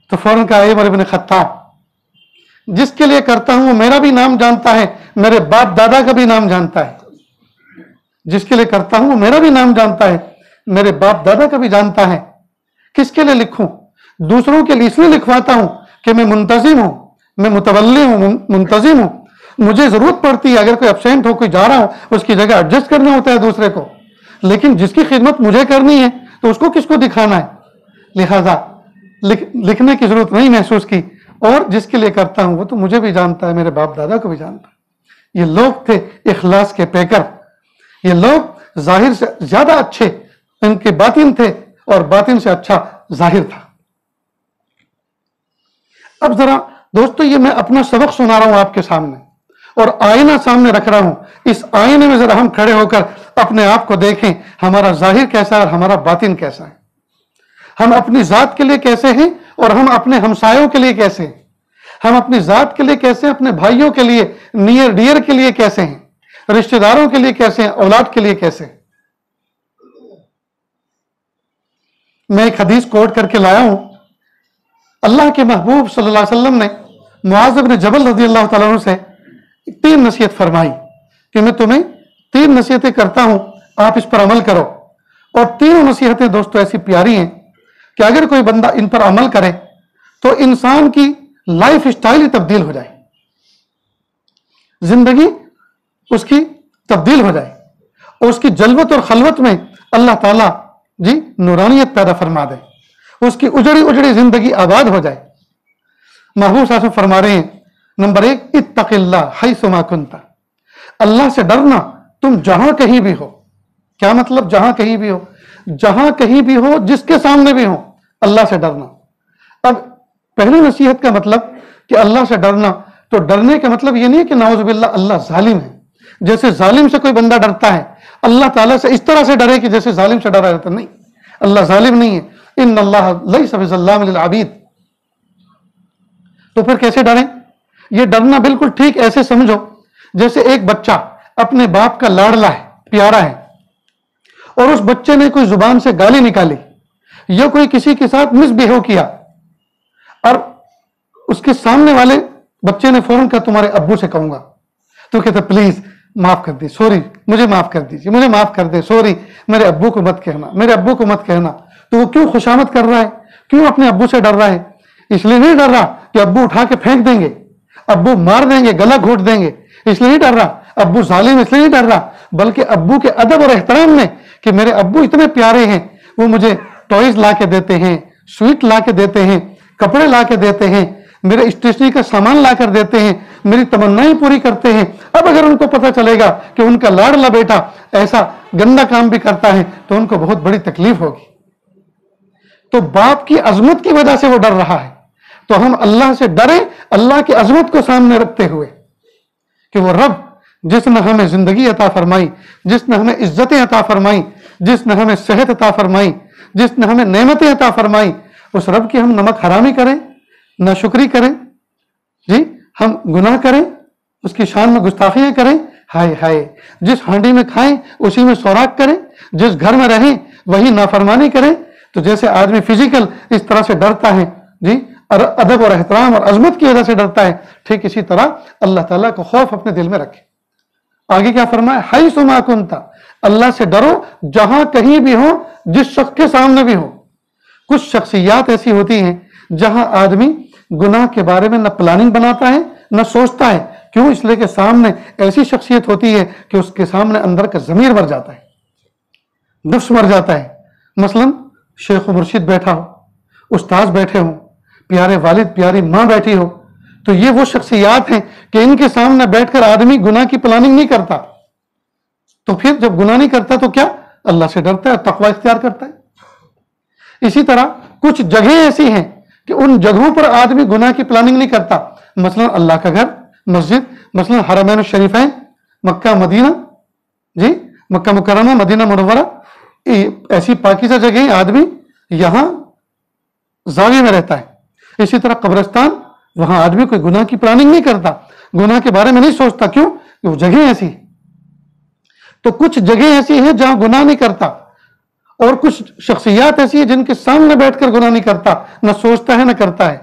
تو فوراً کہا عمر بن خطاب جس کے لیے کرتا ہوں وہ میرا بھی نام جانتا ہے، میرے باپ دادا کا بھی نام جانتا ہے۔ جس کے لیے کرتا ہوں وہ میرا بھی نام جانتا ہے، میرے باپ دادا کا بھی جانتا ہے۔ کس کے لیے لکھوں؟ دوسروں کے لیے اس لیے لکھواتا ہوں کہ میں منتظم ہوں، میں متولی ہوں، منتظم ہوں۔ مجھے ضرورت پڑتی ہے اگر کوئی ایبسینٹ ہو، کوئی جا رہا ہو، اس کی جگہ ایڈجسٹ کرنا ہوتا ہے دوسرے کو، لیکن جس کی خدمت مجھے کرنی ہے تو اس کو کس کو دکھانا ہے؟ لہذا لکھنے کی ضرورت نہیں محسوس کی، اور جس کے لیے کرتا ہوں وہ تو مجھے بھی جانتا ہے، میرے باپ دادا کو بھی جانتا ہے۔ یہ لوگ تھے اخلاص کے پیکر، یہ لوگ ظاہر سے زیادہ اچھے ان کے باطن تھے، اور باطن سے اچھا ظاہر تھا۔ اب ذرا دوستو یہ میں اپنا سبق سنا رہا ہوں آپ کے سامنے، اور آئینہ سامنے رکھ رہا ہوں، اس آئینے میں ذرا ہم کھڑے ہو کر اپنے آپ کو دیکھیں، ہمارا ظاہر کیسا ہے اور ہمارا باطن کیسا ہے، ہم اپنی ذات کے لیے کیسے ہیں اور ہم اپنے ہمسایوں کے لیے کیسے ہیں، ہم اپنی ذات کے لیے کیسے ہیں، اپنے بھائیوں کے لیے، نیئر ڈیئر کے لیے کیسے ہیں، رشتہ داروں کے لیے کیسے ہیں، اولاد کے لیے کیسے ہیں۔ میں ایک حدیث کوٹ کر کے لایا ہوں، اللہ کے محبوب صلی اللہ علیہ وسلم نے معاذ بن جبل رضی اللہ تعالیٰ عنہ سے 3 نصیحت فرمائی کہ میں تمہیں 3 نصیحتیں کرتا ہوں، آپ اس پر عمل کرو، اور تینوں نصیحتیں دوستو ایسی پیاری ہیں کہ اگر کوئی بندہ ان پر عمل کرے تو انسان کی لائف اسٹائل ہی تبدیل ہو جائے، زندگی اس کی تبدیل ہو جائے، اور اس کی جلوت اور خلوت میں اللہ تعالیٰ نورانیت پیدا فرما دے، اس کی اجڑی زندگی آباد ہو جائے۔ محبوب صلی اللہ علیہ وسلم فرما رہے ہیں، نمبر 1 اتق اللہ حیث ما کنت، اللہ سے ڈرنا تم جہاں کہیں بھی ہو۔ کیا مطلب جہاں کہیں بھی ہو؟ جہاں کہیں بھی ہو، جس کے سامنے بھی ہو، اللہ سے ڈرنا۔ اب پہلی نصیحت کا مطلب کہ اللہ سے ڈرنا، تو ڈرنے کا مطلب یہ نہیں ہے کہ نعوذ باللہ اللہ ظالم ہے، جیسے ظالم سے کوئی بندہ ڈرتا ہے اللہ تعالیٰ سے اس طرح سے ڈرے کہ جیسے ظالم سے ڈرا رہتا، نہیں، اللہ ظالم نہیں ہے، ان اللہ لیس بظلام للعبید۔ تو پھر کیسے ڈریں؟ یہ ڈرنا بالکل ٹھیک ایسے سمجھو جیسے ایک بچہ اپنے باپ کا لاڈلا ہے، پیارا ہے، اور اس بچے نے کوئی زبان سے گالی نکالی یا کوئی کسی کے ساتھ مس بہیو کیا، اور اس کے سامنے والے بچے نے فوراً کہا تمہارے ابو سے کہوں گا، تو کہتا پلیز معاف کر دی، سوری، مجھے معاف کر دیجیے، مجھے معاف کر دے، سوری، میرے ابو کو مت کہنا، میرے ابو کو مت کہنا۔ تو وہ کیوں خوشامد کر رہا ہے؟ کیوں اپنے ابو سے ڈر رہا ہے؟ اس لیے نہیں ڈر رہا کہ ابو اٹھا کے پھینک دیں گے، ابو مار دیں گے، گلا گھونٹ دیں گے، اس لیے نہیں ڈر رہا۔ ابو ظالم اس لیے نہیں ڈر رہا، بلکہ ابو کے ادب اور احترام میں کہ میرے ابو اتنے پیارے ہیں، وہ مجھے ٹوائز لا کے دیتے ہیں، سویٹ لا کے دیتے ہیں، کپڑے لا کے دیتے ہیں، میرے اسٹیشنری کا سامان لا کر دیتے ہیں، میری تمنائیں پوری کرتے ہیں۔ اب اگر ان کو پتہ چلے گا کہ ان کا لاڈلا بیٹا ایسا گندا کام بھی کرتا ہے تو ان کو بہت بڑی تکلیف ہوگی۔ تو باپ کی عظمت کی وجہ سے وہ ڈر رہا ہے، تو ہم اللہ سے ڈریں اللہ کی عظمت کو سامنے رکھتے ہوئے کہ وہ رب جس نے ہمیں زندگی عطا فرمائی، جس نے ہمیں عزتیں عطا فرمائی، جس نے ہمیں صحت عطا فرمائی، جس نے ہمیں نعمتیں عطا فرمائی، اس رب کی ہم نمک حرامی کریں، ناشکری کریں، جی ہم گناہ کریں، اس کی شان میں گستاخیاں کریں، ہائے ہائے، جس ہانڈی میں کھائیں اسی میں سوراخ کریں، جس گھر میں رہیں وہی نافرمانی کریں۔ تو جیسے آدمی فزیکل اس طرح سے ڈرتا ہے، جی ادب اور احترام اور عظمت کی وجہ سے ڈرتا ہے، ٹھیک اسی طرح اللہ تعالیٰ کو خوف اپنے دل میں رکھے۔ آگے کیا فرمایا؟ حیث ما کنت، اللہ سے ڈرو جہاں کہیں بھی ہو، جس شخص کے سامنے بھی ہو۔ کچھ شخصیات ایسی ہوتی ہیں جہاں آدمی گناہ کے بارے میں نہ پلاننگ بناتا ہے نہ سوچتا ہے، کیوں؟ اس لیے کہ سامنے ایسی شخصیت ہوتی ہے کہ اس کے سامنے اندر کا ضمیر مر جاتا ہے، نفس مر جاتا ہے۔ مثلا شیخ و مرشد بیٹھا ہو، استاذ بیٹھے ہوں، پیارے والد پیاری ماں بیٹھی ہو، تو یہ وہ شخصیات ہیں کہ ان کے سامنے بیٹھ کر آدمی گناہ کی پلاننگ نہیں کرتا، تو پھر جب گناہ نہیں کرتا تو کیا؟ اللہ سے ڈرتا ہے، تقوی اختیار کرتا ہے۔ اسی طرح کچھ جگہیں ایسی ہیں کہ ان جگہوں پر آدمی گناہ کی پلاننگ نہیں کرتا، مثلا اللہ کا گھر، مسجد، مثلا حرمین الشریفین، مکہ مدینہ، جی مکہ مکرمہ، مدینہ منورہ، ایسی پاکیزہ جگہیں آدمی یہاں زاویے میں رہتا ہے۔ اسی طرح قبرستان، وہاں آدمی کوئی گناہ کی پلاننگ نہیں کرتا، گناہ کے بارے میں نہیں سوچتا، کیوں؟ کہ وہ جگہیں ایسی ہیں۔ تو کچھ جگہیں ایسی ہیں جہاں گناہ نہیں کرتا، اور کچھ شخصیات ایسی ہیں جن کے سامنے بیٹھ کر گناہ نہیں کرتا، نہ سوچتا ہے نہ کرتا ہے۔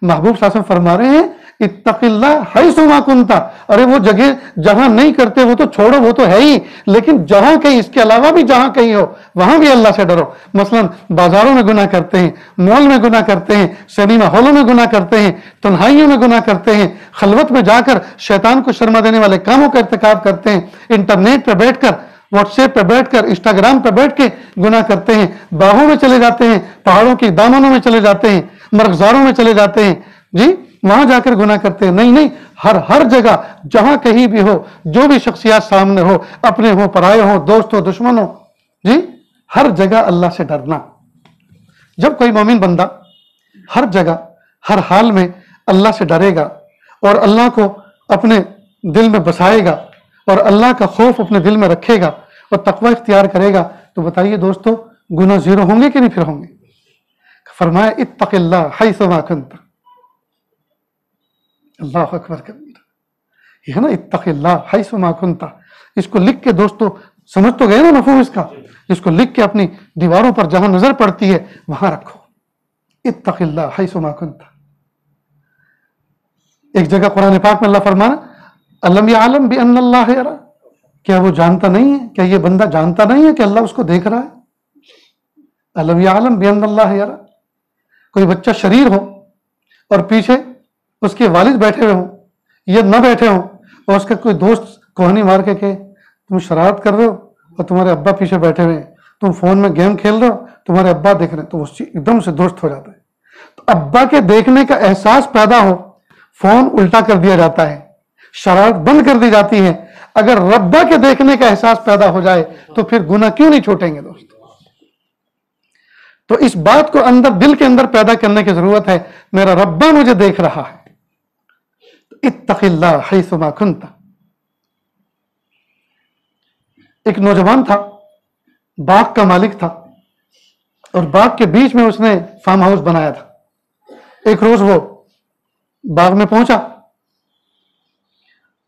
محبوب صلی اللہ علیہ وسلم فرما رہے ہیں اتق اللہ حیث ما کنت، ارے وہ جگہ جہاں نہیں کرتے وہ تو چھوڑو، وہ تو ہے ہی، لیکن جہاں کہیں اس کے علاوہ بھی جہاں کہیں ہو وہاں بھی اللہ سے ڈرو۔ مثلا بازاروں میں گناہ کرتے ہیں، مال میں گناہ کرتے ہیں، سنیما ہالوں میں گناہ کرتے ہیں، تنہائیوں میں گناہ کرتے ہیں، خلوت میں جا کر شیطان کو شرما دینے والے کاموں کا ارتکاب کرتے ہیں، انٹرنیٹ پہ بیٹھ کر، واٹس ایپ پہ بیٹھ کر، انسٹاگرام پہ بیٹھ کے گناہ کرتے ہیں، باغوں میں چلے جاتے ہیں، پہاڑوں کی دامنوں میں چلے جاتے ہیں، مرغزاروں میں چلے جاتے ہیں، جی وہاں جا کر گناہ کرتے ہیں۔ نہیں، ہر جگہ جہاں کہیں بھی ہو، جو بھی شخصیات سامنے ہو، اپنے ہو پرائے ہو، دوست ہو دشمن ہو، جی ہر جگہ اللہ سے ڈرنا۔ جب کوئی مومن بندہ ہر جگہ ہر حال میں اللہ سے ڈرے گا اور اللہ کو اپنے دل میں بسائے گا اور اللہ کا خوف اپنے دل میں رکھے گا اور تقوی اختیار کرے گا، تو بتائیے دوستو گناہ زیرو ہوں گے کہ نہیں؟ پھر ہوں گے۔ فرمایا اتق اللہ حیث ما کنت، اللہ اکبر کبیر، یہ ہے نا اتق اللہ حیث ما کنت۔ اس کو لکھ کے دوستو سمجھ تو گئے نا مفہوم اس کا، اس کو لکھ کے اپنی دیواروں پر جہاں نظر پڑتی ہے وہاں رکھو، اتق اللہ حیث ما کنت۔ ایک جگہ قرآن پاک میں اللہ فرمانا الم یعلم بان اللہ یرا، کیا وہ جانتا نہیں ہے، کیا یہ بندہ جانتا نہیں ہے کہ اللہ اس کو دیکھ رہا ہے؟ الم یعلم بان اللہ یرا۔ کوئی بچہ شریر ہو اور پیچھے اس کے والد بیٹھے ہوئے ہوں یا نہ بیٹھے ہوں، اور اس کا کوئی دوست کوہنی مار کے کہ تم شرارت کر رہے ہو اور تمہارے ابا پیچھے بیٹھے ہوئے ہیں، تم فون میں گیم کھیل رہے ہو تمہارے ابا دیکھ رہے ہیں، تو وہ ایک دم سے دوست ہو جاتا ہے۔ تو ابا کے دیکھنے کا احساس پیدا ہو، فون الٹا کر دیا جاتا ہے، شرارت بند کر دی جاتی ہے۔ اگر ربا کے دیکھنے کا احساس پیدا ہو جائے تو پھر گناہ کیوں نہیں چھوٹیں گے دوست؟ تو اس بات کو اندر دل کے اندر پیدا کرنے کی ضرورت ہے، میرا ربا مجھے دیکھ رہا ہے۔ اتق اللہ حیث ما کنت۔ ایک نوجوان تھا، باغ کا مالک تھا، اور باغ کے بیچ میں اس نے فارم ہاؤس بنایا تھا۔ ایک روز وہ باغ میں پہنچا،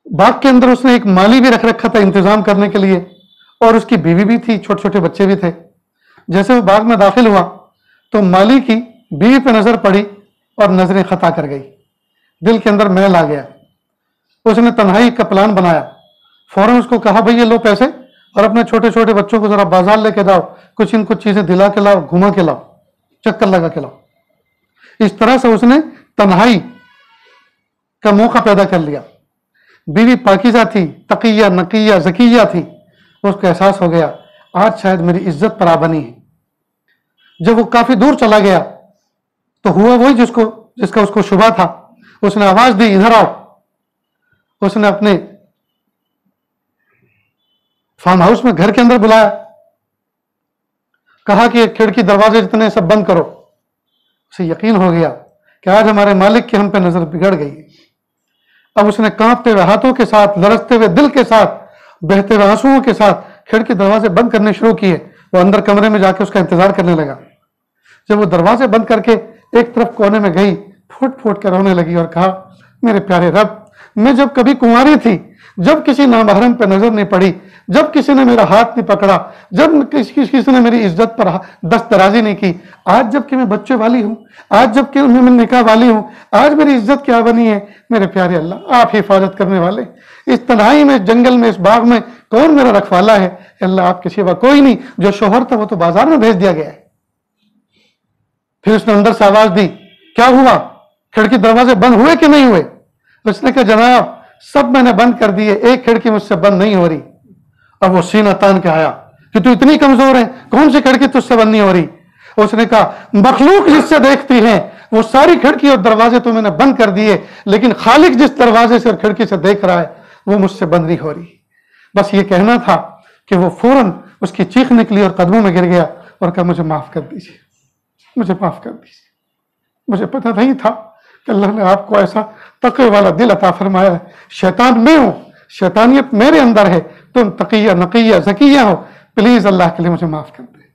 باغ کے اندر اس نے ایک مالی بھی رکھ رکھا تھا انتظام کرنے کے لیے، اور اس کی بیوی بھی تھی، چھوٹے چھوٹے بچے بھی تھے۔ جیسے وہ باغ میں داخل ہوا تو مالی کی بیوی پہ نظر پڑی اور نظریں خطا کر گئی، دل کے اندر میل آ گیا۔ اس نے تنہائی کا پلان بنایا، فوراً اس کو کہا بھئی یہ لو پیسے اور اپنے چھوٹے چھوٹے بچوں کو ذرا بازار لے کے جاؤ، کچھ ان کچھ چیزیں دلا کے لاؤ، گھما کے لاؤ، چکر لگا کے لاؤ۔ اس طرح سے اس نے تنہائی کا موقع پیدا کر لیا۔ بیوی پاکیزہ تھی، تقیہ نقیہ زکیہ تھی. اس کو احساس ہو گیا آج شاید میری عزت پر آ بنی ہے. جب وہ کافی دور چلا گیا تو ہوا وہی جس کا اس کو شبہ تھا. اس نے آواز دی ادھر آؤ. اس نے اپنے فارم ہاؤس میں گھر کے اندر بلایا، کہا کہ کھڑکی دروازے جتنے سب بند کرو. اسے یقین ہو گیا کہ آج ہمارے مالک کی ہم پہ نظر بگڑ گئی. اب اس نے کانپتے ہوئے ہاتھوں کے ساتھ، لرزتے ہوئے دل کے ساتھ، بہتے ہوئے آنسوؤں کے ساتھ کھڑکی دروازے بند کرنے شروع کیے. وہ اندر کمرے میں جا کے اس کا انتظار کرنے لگا. جب وہ دروازے بند کر کے ایک طرف کونے میں گئی، پھوٹ پھوٹ کر رونے لگی اور کہا میرے پیارے رب، میں جب کبھی کنواری تھی، جب کسی نامحرم پہ نظر نہیں پڑی، جب کسی نے میرا ہاتھ نہیں پکڑا، جب کسی نے میری عزت پر دست درازی نہیں کی، آج جب کہ میں بچے والی ہوں، آج جب کہ میں نکاح والی ہوں، آج میری عزت کیا بنی ہے. میرے پیارے اللہ، آپ ہی حفاظت کرنے والے. اس تنہائی میں، جنگل میں، اس باغ میں کون میرا رکھوالا ہے؟ اللہ آپ کے سوا کوئی نہیں. جو شوہر تھا وہ تو بازار میں بھیج دیا گیا ہے. پھر اس نے اندر سے آواز دی کیا ہوا؟ کھڑکی دروازے بند ہوئے کہ نہیں ہوئے؟ اس نے کہا جناب سب میں نے بند کر دیے، ایک کھڑکی مجھ سے بند نہیں ہو رہی. اب وہ سینہ تان کے آیا کہ تو اتنی کمزور ہے، کون سی کھڑکی تجھ سے بند نہیں ہو رہی؟ اس نے کہا مخلوق جس سے دیکھتی ہے وہ ساری کھڑکی اور دروازے تو میں نے بند کر دیے، لیکن خالق جس دروازے سے اور کھڑکی سے دیکھ رہا ہے وہ مجھ سے بند نہیں ہو رہی. بس یہ کہنا تھا کہ وہ فوراً اس کی چیخ نکلی اور قدموں میں گر گیا اور کہا مجھے معاف کر دیجیے، مجھے معاف کر دیجیے. مجھے پتہ نہیں تھا کہ اللہ نے آپ کو ایسا تقوی والا دل عطا فرمایا ہے. شیطان میں ہوں، شیطانیت میرے اندر ہے، تم تقیہ نقیہ زکیہ ہو، پلیز اللہ کے لیے مجھے معاف کر دے.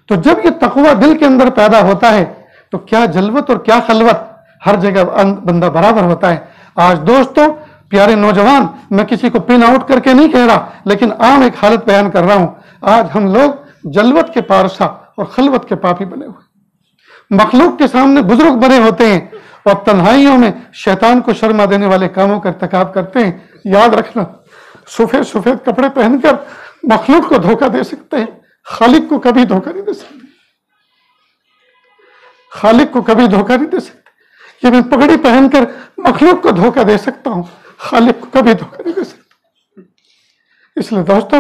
تو جب یہ تقوی دل کے اندر پیدا ہوتا ہے تو کیا جلوت اور کیا خلوت، ہر جگہ بندہ برابر ہوتا ہے. آج دوستو، پیارے نوجوان، میں کسی کو پن آؤٹ کر کے نہیں کہہ رہا، لیکن عام ایک حالت بیان کر رہا ہوں. آج ہم لوگ جلوت کے پارسا اور خلوت کے پاپی بنے ہوئے، مخلوق کے سامنے بزرگ بنے ہوتے ہیں اور تنہائیوں میں شیطان کو شرما دینے والے کاموں کا ارتکاب کرتے ہیں. یاد رکھنا، سفید سفید کپڑے پہن کر مخلوق کو دھوکہ دے سکتے ہیں، خالق کو کبھی دھوکہ نہیں دے سکتے. خالق کو کبھی دھوکہ نہیں دے سکتے. کہ میں پگڑی پہن کر مخلوق کو دھوکہ دے سکتا ہوں، خالق کو کبھی دھوکہ نہیں دے سکتا. اس لیے دوستو،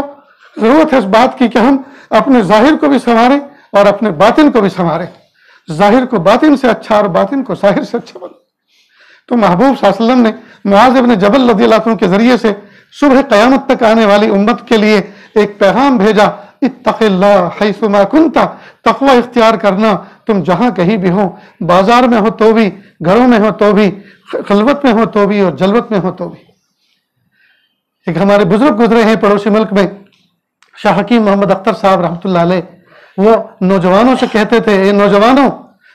ضرورت ہے اس بات کی کہ ہم اپنے ظاہر کو بھی سنواریں اور اپنے باطن کو بھی سنواریں. ظاہر کو باطن سے اچھا اور باطن کو ظاہر سے اچھا بنا. تو محبوب صلی اللہ علیہ وسلم نے معاذ بن جبل رضی اللہ عنہ کے ذریعے سے صبح قیامت تک آنے والی امت کے لیے ایک پیغام بھیجا، اتق اللہ حیث ما کنت، تقوی اختیار کرنا تم جہاں کہیں بھی ہو، بازار میں ہو تو بھی، گھروں میں ہو تو بھی، خلوت میں ہو تو بھی اور جلوت میں ہو تو بھی. ایک ہمارے بزرگ گزرے ہیں پڑوسی ملک میں، شاہ حکیم محمد اختر صاحب رحمۃ اللہ علیہ. وہ نوجوانوں سے کہتے تھے اے نوجوانوں،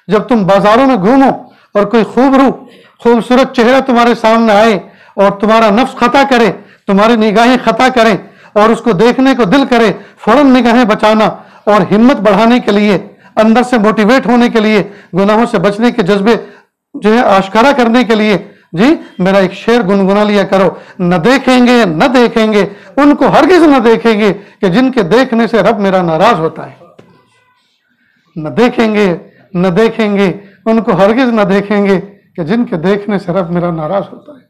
جب تم بازاروں میں گھومو اور کوئی خوبصورت چہرہ تمہارے سامنے آئے اور تمہارا نفس خطا کرے، تمہاری نگاہیں خطا کریں اور اس کو دیکھنے کو دل کرے، فوراً نگاہیں بچانا اور ہمت بڑھانے کے لیے، اندر سے موٹیویٹ ہونے کے لیے، گناہوں سے بچنے کے جذبے جو ہے آشکارا کرنے کے لیے جی میرا ایک شعر گنگنا لیا کرو. نہ دیکھیں گے نہ دیکھیں گے ان کو ہرگز نہ دیکھیں گے کہ جن کے دیکھنے سے رب میرا ناراض ہوتا ہے. نہ دیکھیں گے نہ دیکھیں گے ان کو ہرگز نہ دیکھیں گے کہ جن کے دیکھنے سے رب میرا ناراض ہوتا ہے.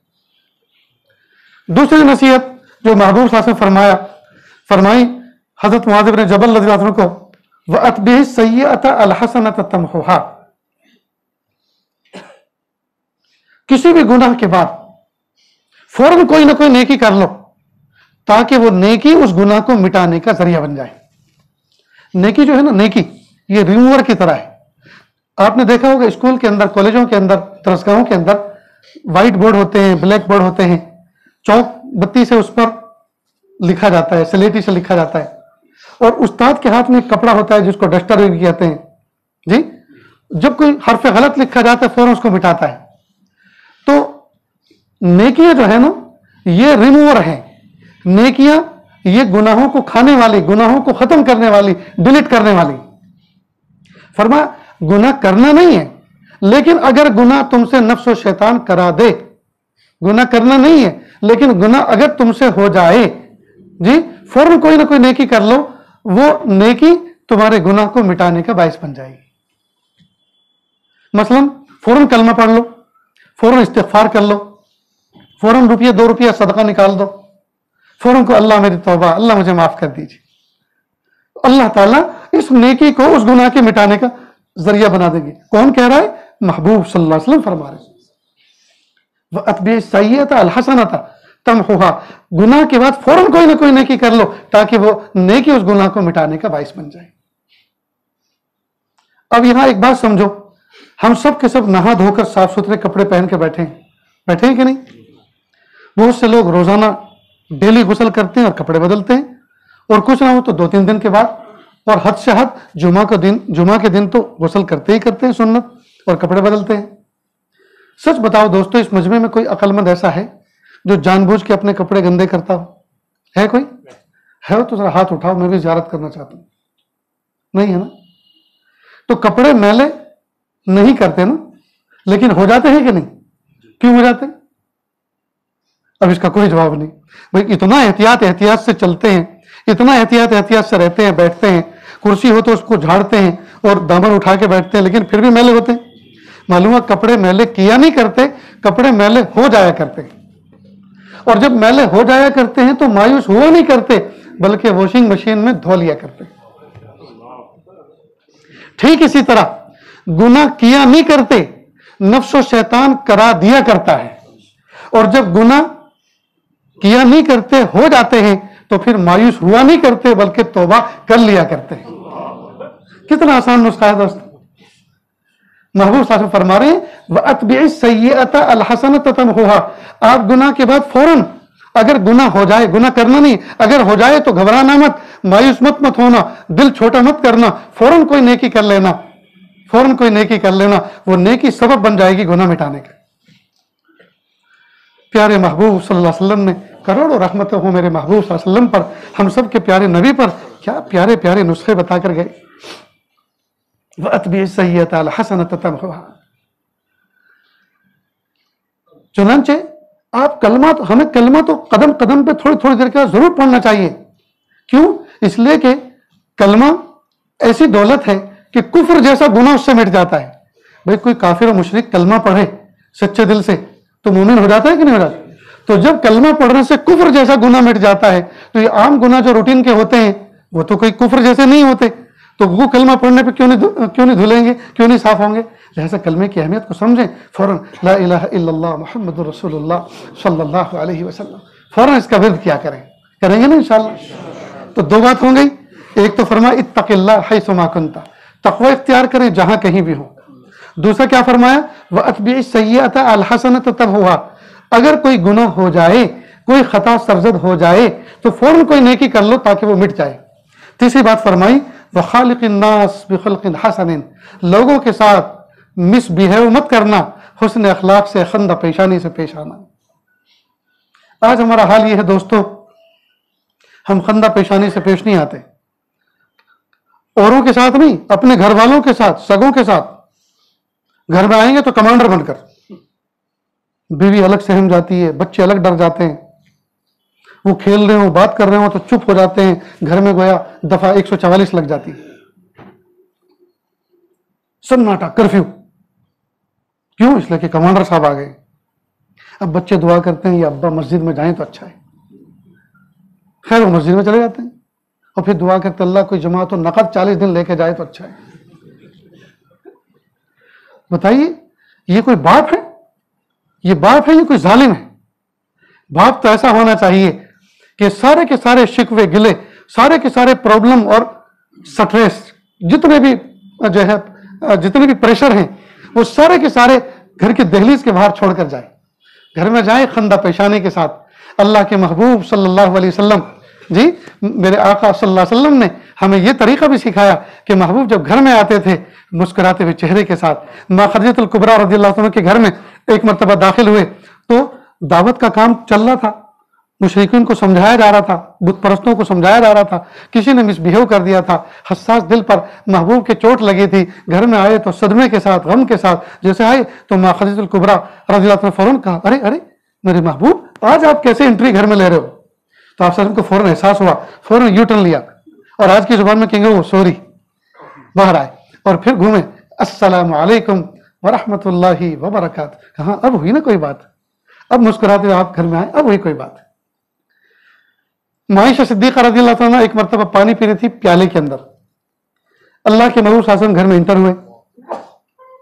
دوسری نصیحت جو محبوب صلی اللہ علیہ وسلم فرمائی حضرت معاذ بن جبل رضی اللہ عنہ کو، وَأَتْبِعِ السَّيِّئَةَ الْحَسَنَةَ تَمْحُوهَا. کسی بھی گناہ کے بعد فوراً کوئی نہ کوئی نیکی کر لو تاکہ وہ نیکی اس گناہ کو مٹانے کا ذریعہ بن جائے. نیکی جو ہے نا، نیکی یہ ریموور کی طرح ہے. آپ نے دیکھا ہوگا اسکول کے اندر، کالجوں کے اندر، درسگاہوں کے اندر وائٹ بورڈ ہوتے ہیں، بلیک بورڈ ہوتے ہیں، چوک بتی سے اس پر لکھا جاتا ہے، سلیٹی سے لکھا جاتا ہے، اور استاد کے ہاتھ میں ایک کپڑا ہوتا ہے جس کو ڈسٹر بھی کہتے ہیں. جی جب کوئی حرف غلط لکھا جاتا ہے فوراً اس کو مٹاتا ہے. تو نیکیاں جو ہے نا یہ ریموور ہیں. نیکیاں یہ گناہوں کو کھانے والی، گناہوں کو ختم کرنے والی، ڈیلیٹ کرنے والی. فرمایا گناہ کرنا نہیں ہے، لیکن اگر گناہ تم سے نفس و شیطان کرا دے، گناہ کرنا نہیں ہے لیکن گناہ اگر تم سے ہو جائے، جی فوراً کوئی نہ کوئی نیکی کر لو، وہ نیکی تمہارے گناہ کو مٹانے کا باعث بن جائے گی. مثلا فوراً کلمہ پڑھ لو، فوراً استغفار کر لو، فوراً روپیہ 2 روپیہ صدقہ نکال دو, فوراً کو اللہ میری توبہ, اللہ مجھے معاف کر دیجیے. اللہ تعالیٰ اس نیکی کو اس گناہ کے مٹانے کا ذریعہ بنا دیں گے. کون کہہ رہا ہے؟ محبوب صلی اللہ علیہ وسلم فرما رہے ہیں. وَأَتْبِعِ السَّيِّئَةَ الْحَسَنَةَ تَمْحُوهَا, گناہ کے بعد فوراً کوئی نہ کوئی نیکی کر لو تاکہ وہ نیکی اس گناہ کو مٹانے کا باعث بن جائے. اب یہاں ایک بات سمجھو, ہم سب کے سب نہا دھو کر صاف ستھرے کپڑے پہن کے بیٹھے ہیں کہ نہیں؟ بہت سے لوگ روزانہ ڈیلی غسل کرتے ہیں اور کپڑے بدلتے ہیں, اور کچھ نہ ہو تو 2-3 دن کے بعد, اور حد سے حد جمعہ کے دن تو غسل کرتے ہی کرتے ہیں سنت, اور کپڑے بدلتے ہیں. سچ بتاؤ دوستو, اس مجمع میں کوئی عقل مند ایسا ہے جو جان بوجھ کے اپنے کپڑے گندے کرتا ہو؟ ہے کوئی؟ ہے تو ذرا ہاتھ اٹھاؤ, میں بھی زیارت کرنا چاہتا ہوں. نہیں ہے نا؟ تو کپڑے میلے نہیں کرتے نا, لیکن ہو جاتے ہیں کہ نہیں؟ کیوں ہو جاتے؟ اب اس کا کوئی جواب نہیں. بھائی اتنا احتیاط سے چلتے ہیں, اتنا احتیاط سے رہتے ہیں, بیٹھتے ہیں, کرسی ہو تو اس کو جھاڑتے ہیں اور دامن اٹھا کے بیٹھتے ہیں, لیکن پھر بھی میلے ہوتے ہیں. معلوم ہے کپڑے میلے کیا نہیں کرتے, کپڑے میلے ہو جایا کرتے ہیں. اور جب میلے ہو جایا کرتے ہیں تو مایوس ہوا نہیں کرتے, بلکہ واشنگ مشین میں دھو لیا کرتے. ٹھیک اسی طرح گناہ کیا نہیں کرتے, نفس و شیطان کرا دیا کرتا ہے. اور جب گناہ کیا نہیں کرتے ہو جاتے ہیں تو پھر مایوس ہوا نہیں کرتے, بلکہ توبہ کر لیا کرتے ہیں. کتنا آسان نسخہ ہے دوست. محبوب صلی اللہ علیہ وسلم فرما رہے ہیں وَأَتْبِعِ السَّيِّئَةَ الْحَسَنَةَ تَمْحُوهَا, آپ گناہ کے بعد فوراً, اگر گناہ ہو جائے, گناہ کرنا نہیں, اگر ہو جائے تو گھبرانا مت, مایوس مت ہونا, دل چھوٹا مت کرنا, فوراً کوئی نیکی کر لینا, فوراً کوئی نیکی کر لینا. وہ نیکی سبب بن جائے گی گناہ مٹانے کا. پیارے محبوب صلی اللہ علیہ وسلم نے کروڑوں رحمتیں ہوں میرے محبوب صلی اللہ علیہ وسلم پر, ہم سب کے پیارے نبی پر, کیا پیارے پیارے نسخے بتا کر گئے. وَأَتْبِعِ السَّيِّئَةَ الْحَسَنَةَ تَمْحُوهَا. چنانچہ آپ کلمات, ہمیں کلمہ تو قدم قدم پہ تھوڑی تھوڑی دیر کے ضرور پڑھنا چاہیے. کیوں؟ اس لیے کہ کلمہ ایسی دولت ہے کہ کفر جیسا گناہ اس سے مٹ جاتا ہے. بھائی کوئی کافر و مشرک کلمہ پڑھے سچے دل سے تو مومن ہو جاتا ہے کہ نہیں ہو جاتا؟ تو جب کلمہ پڑھنے سے کفر جیسا گناہ مٹ جاتا ہے, تو یہ عام گناہ جو روٹین کے ہوتے ہیں وہ تو کوئی کفر جیسے نہیں ہوتے, تو وہ کلمہ پڑھنے پہ کیوں نہیں دھلیں گے, کیوں نہیں صاف ہوں گے؟ لہذا کلمے کی اہمیت کو سمجھیں. فوراً لا الہ الا اللہ محمد رسول اللہ صلی اللہ علیہ وسلم, فوراً اس کا ورد کیا کریں گے نا انشاءاللہ. تو 2 بات ہو گئی. ایک تو فرمایا اتق اللہ حیث ما کنت, تقوی اختیار کریں جہاں کہیں بھی ہو. دوسرا کیا فرمایا؟ وَأَتْبِعِ السَّيِّئَةَ الْحَسَنَةَ تَمْحُوهَا, اگر کوئی گناہ ہو جائے, کوئی خطا سرزد ہو جائے تو فوراً کوئی نیکی کر لو تاکہ وہ مٹ جائے. تیسری بات فرمائی وَخَالِقِ النَّاسِ بِخُلْقٍ حَسَنٍ, لوگوں کے ساتھ مس بیہیو مت کرنا, حسن اخلاق سے, خندہ پیشانی سے پیش آنا. آج ہمارا حال یہ ہے دوستو, ہم خندہ پیشانی سے پیش نہیں آتے. اوروں کے ساتھ نہیں, اپنے گھر والوں کے ساتھ, سگوں کے ساتھ. گھر میں آئیں گے تو کمانڈر بن کر, بیوی الگ سہم جاتی ہے, بچے الگ ڈر جاتے ہیں, وہ کھیل رہے ہوں, بات کر رہے ہوں تو چپ ہو جاتے ہیں, گھر میں گویا دفعہ 144 لگ جاتی ہے. سناٹا, کرفیو. کیوں؟ اس لیے کہ کمانڈر صاحب آ گئے. اب بچے دعا کرتے ہیں یا ابا مسجد میں جائیں تو اچھا ہے. خیر وہ مسجد میں چلے جاتے ہیں اور پھر دعا کرتے اللہ کوئی جماعت و نقد 40 دن لے کے جائے تو اچھا ہے. بتائیے یہ کوئی باپ ہے؟ یہ باپ ہے, یہ کوئی ظالم ہے؟ باپ تو ایسا ہونا چاہیے کہ سارے کے سارے شکوے گلے, سارے کے سارے پرابلم اور سٹریس, جتنے بھی پریشر ہیں, وہ سارے کے سارے گھر کے دہلیز کے باہر چھوڑ کر جائے. گھر میں جائیں خندہ پیشانی کے ساتھ. اللہ کے محبوب صلی اللہ علیہ وسلم, جی میرے آقا صلی اللہ علیہ وسلم نے ہمیں یہ طریقہ بھی سکھایا کہ محبوب جب گھر میں آتے تھے مسکراتے ہوئے چہرے کے ساتھ. ماں خدیجہ الکبریٰ رضی اللہ عنہ کے گھر میں ایک مرتبہ داخل ہوئے تو دعوت کا کام چل رہا تھا, مشرکین کو سمجھایا جا رہا تھا, بت پرستوں کو سمجھایا جا رہا تھا. کسی نے مس بیہیو کر دیا تھا, حساس دل پر محبوب کے چوٹ لگی تھی. گھر میں آئے تو صدمے کے ساتھ, غم کے ساتھ جیسے آئے تو ماں خدیجہ الکبریٰ رضی اللہ عنہ فوراً کہا ارے میرے محبوب آج آپ کیسے انٹری گھر میں لے رہے ہو؟ تو آپ کو فوراً احساس ہوا, فوراً یو ٹرن لیا اور آج کی زبان میں کہیں گے وہ سوری, باہر آئے اور پھر گھومے, السلام علیکم ورحمۃ اللہ وبرکاتہ. کہاں اب ہوئی نا کوئی بات, اب مسکراتے ہوئے آپ گھر میں آئے، اب وہی کوئی بات ہے۔ عائشہ صدیقہ رضی اللہ تعالیٰ ایک مرتبہ پانی پی رہی تھی پیالے کے اندر، اللہ کے محبوب صلی اللہ علیہ وسلم گھر میں انٹر ہوئے۔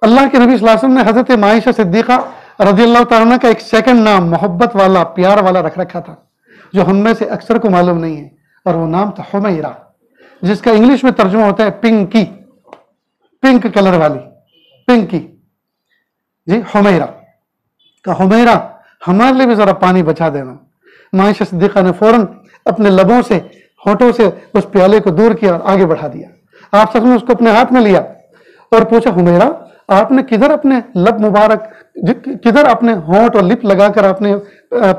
اللہ کے نبی صلی اللہ علیہ وسلم نے حضرت عائشہ صدیقہ رضی اللہ تعالیٰ کا ایک سیکنڈ نام محبت والا، پیار والا رکھ رکھا تھا، جو ہم میں سے اکثر کو معلوم نہیں ہے، اور وہ نام تھا حمیرہ، جس کا انگلش میں ترجمہ ہوتا ہے پنکی، پنک کلر والی، پنکی جی، حمیرہ کہ حمیرہ ہمارے لیے بھی ذرا پانی بچا دینا۔ عائشہ صدیقہ نے فوراً اپنے لبوں سے، ہونٹوں سے اس پیالے کو دور کیا اور آگے بڑھا دیا۔ آپ سب نے اس کو اپنے ہاتھ میں لیا اور پوچھا، حمیرہ آپ نے کدھر اپنے لب مبارک، کدھر اپنے ہونٹ اور لپ لگا کر آپ نے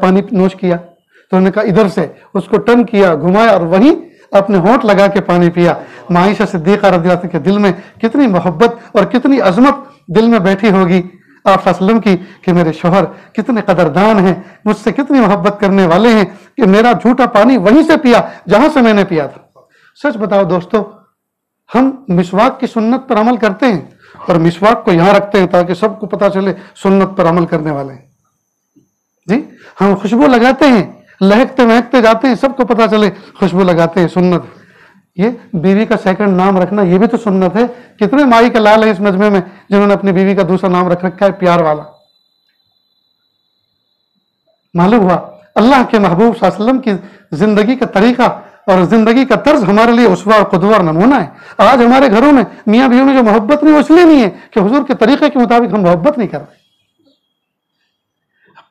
پانی نوش کیا؟ تو انہوں نے کہا ادھر سے، اس کو ٹرن کیا، گھمایا اور وہیں اپنے ہونٹ لگا کے پانی پیا۔ عائشہ صدیقہ رضی اللہ عنہا کے دل میں کتنی محبت اور کتنی عظمت دل میں بیٹھی ہوگی آپ صلی اللہ علیہ وسلم کی، کہ میرے شوہر کتنے قدردان ہیں، مجھ سے کتنی محبت کرنے والے ہیں کہ میرا جھوٹا پانی وہیں سے پیا جہاں سے میں نے پیا تھا۔ سچ بتاؤ دوستو، ہم مسواک کی سنت پر عمل کرتے ہیں اور مسواک کو یہاں رکھتے ہیں تاکہ سب کو پتا چلے سنت پر عمل کرنے والے ہیں جی۔ ہم خوشبو لگاتے ہیں، لہکتے مہکتے جاتے ہیں، سب کو پتا چلے خوشبو لگاتے ہیں، سنت۔ یہ بیوی کا سیکنڈ نام رکھنا یہ بھی تو سنت ہے۔ کتنے مائی کا لال ہے اس مجمع میں جنہوں نے اپنی بیوی کا دوسرا نام رکھ رکھا ہے پیار والا؟ معلوم ہوا اللہ کے محبوب صلی اللہ علیہ وسلم کی زندگی کا طریقہ اور زندگی کا طرز ہمارے لیے اسوہ اور قدوہ اور نمونہ ہے۔ آج ہمارے گھروں میں میاں بیوی میں جو محبت نہیں، وہ اس لیے نہیں ہے کہ حضور کے طریقے کے مطابق ہم محبت نہیں کر رہے۔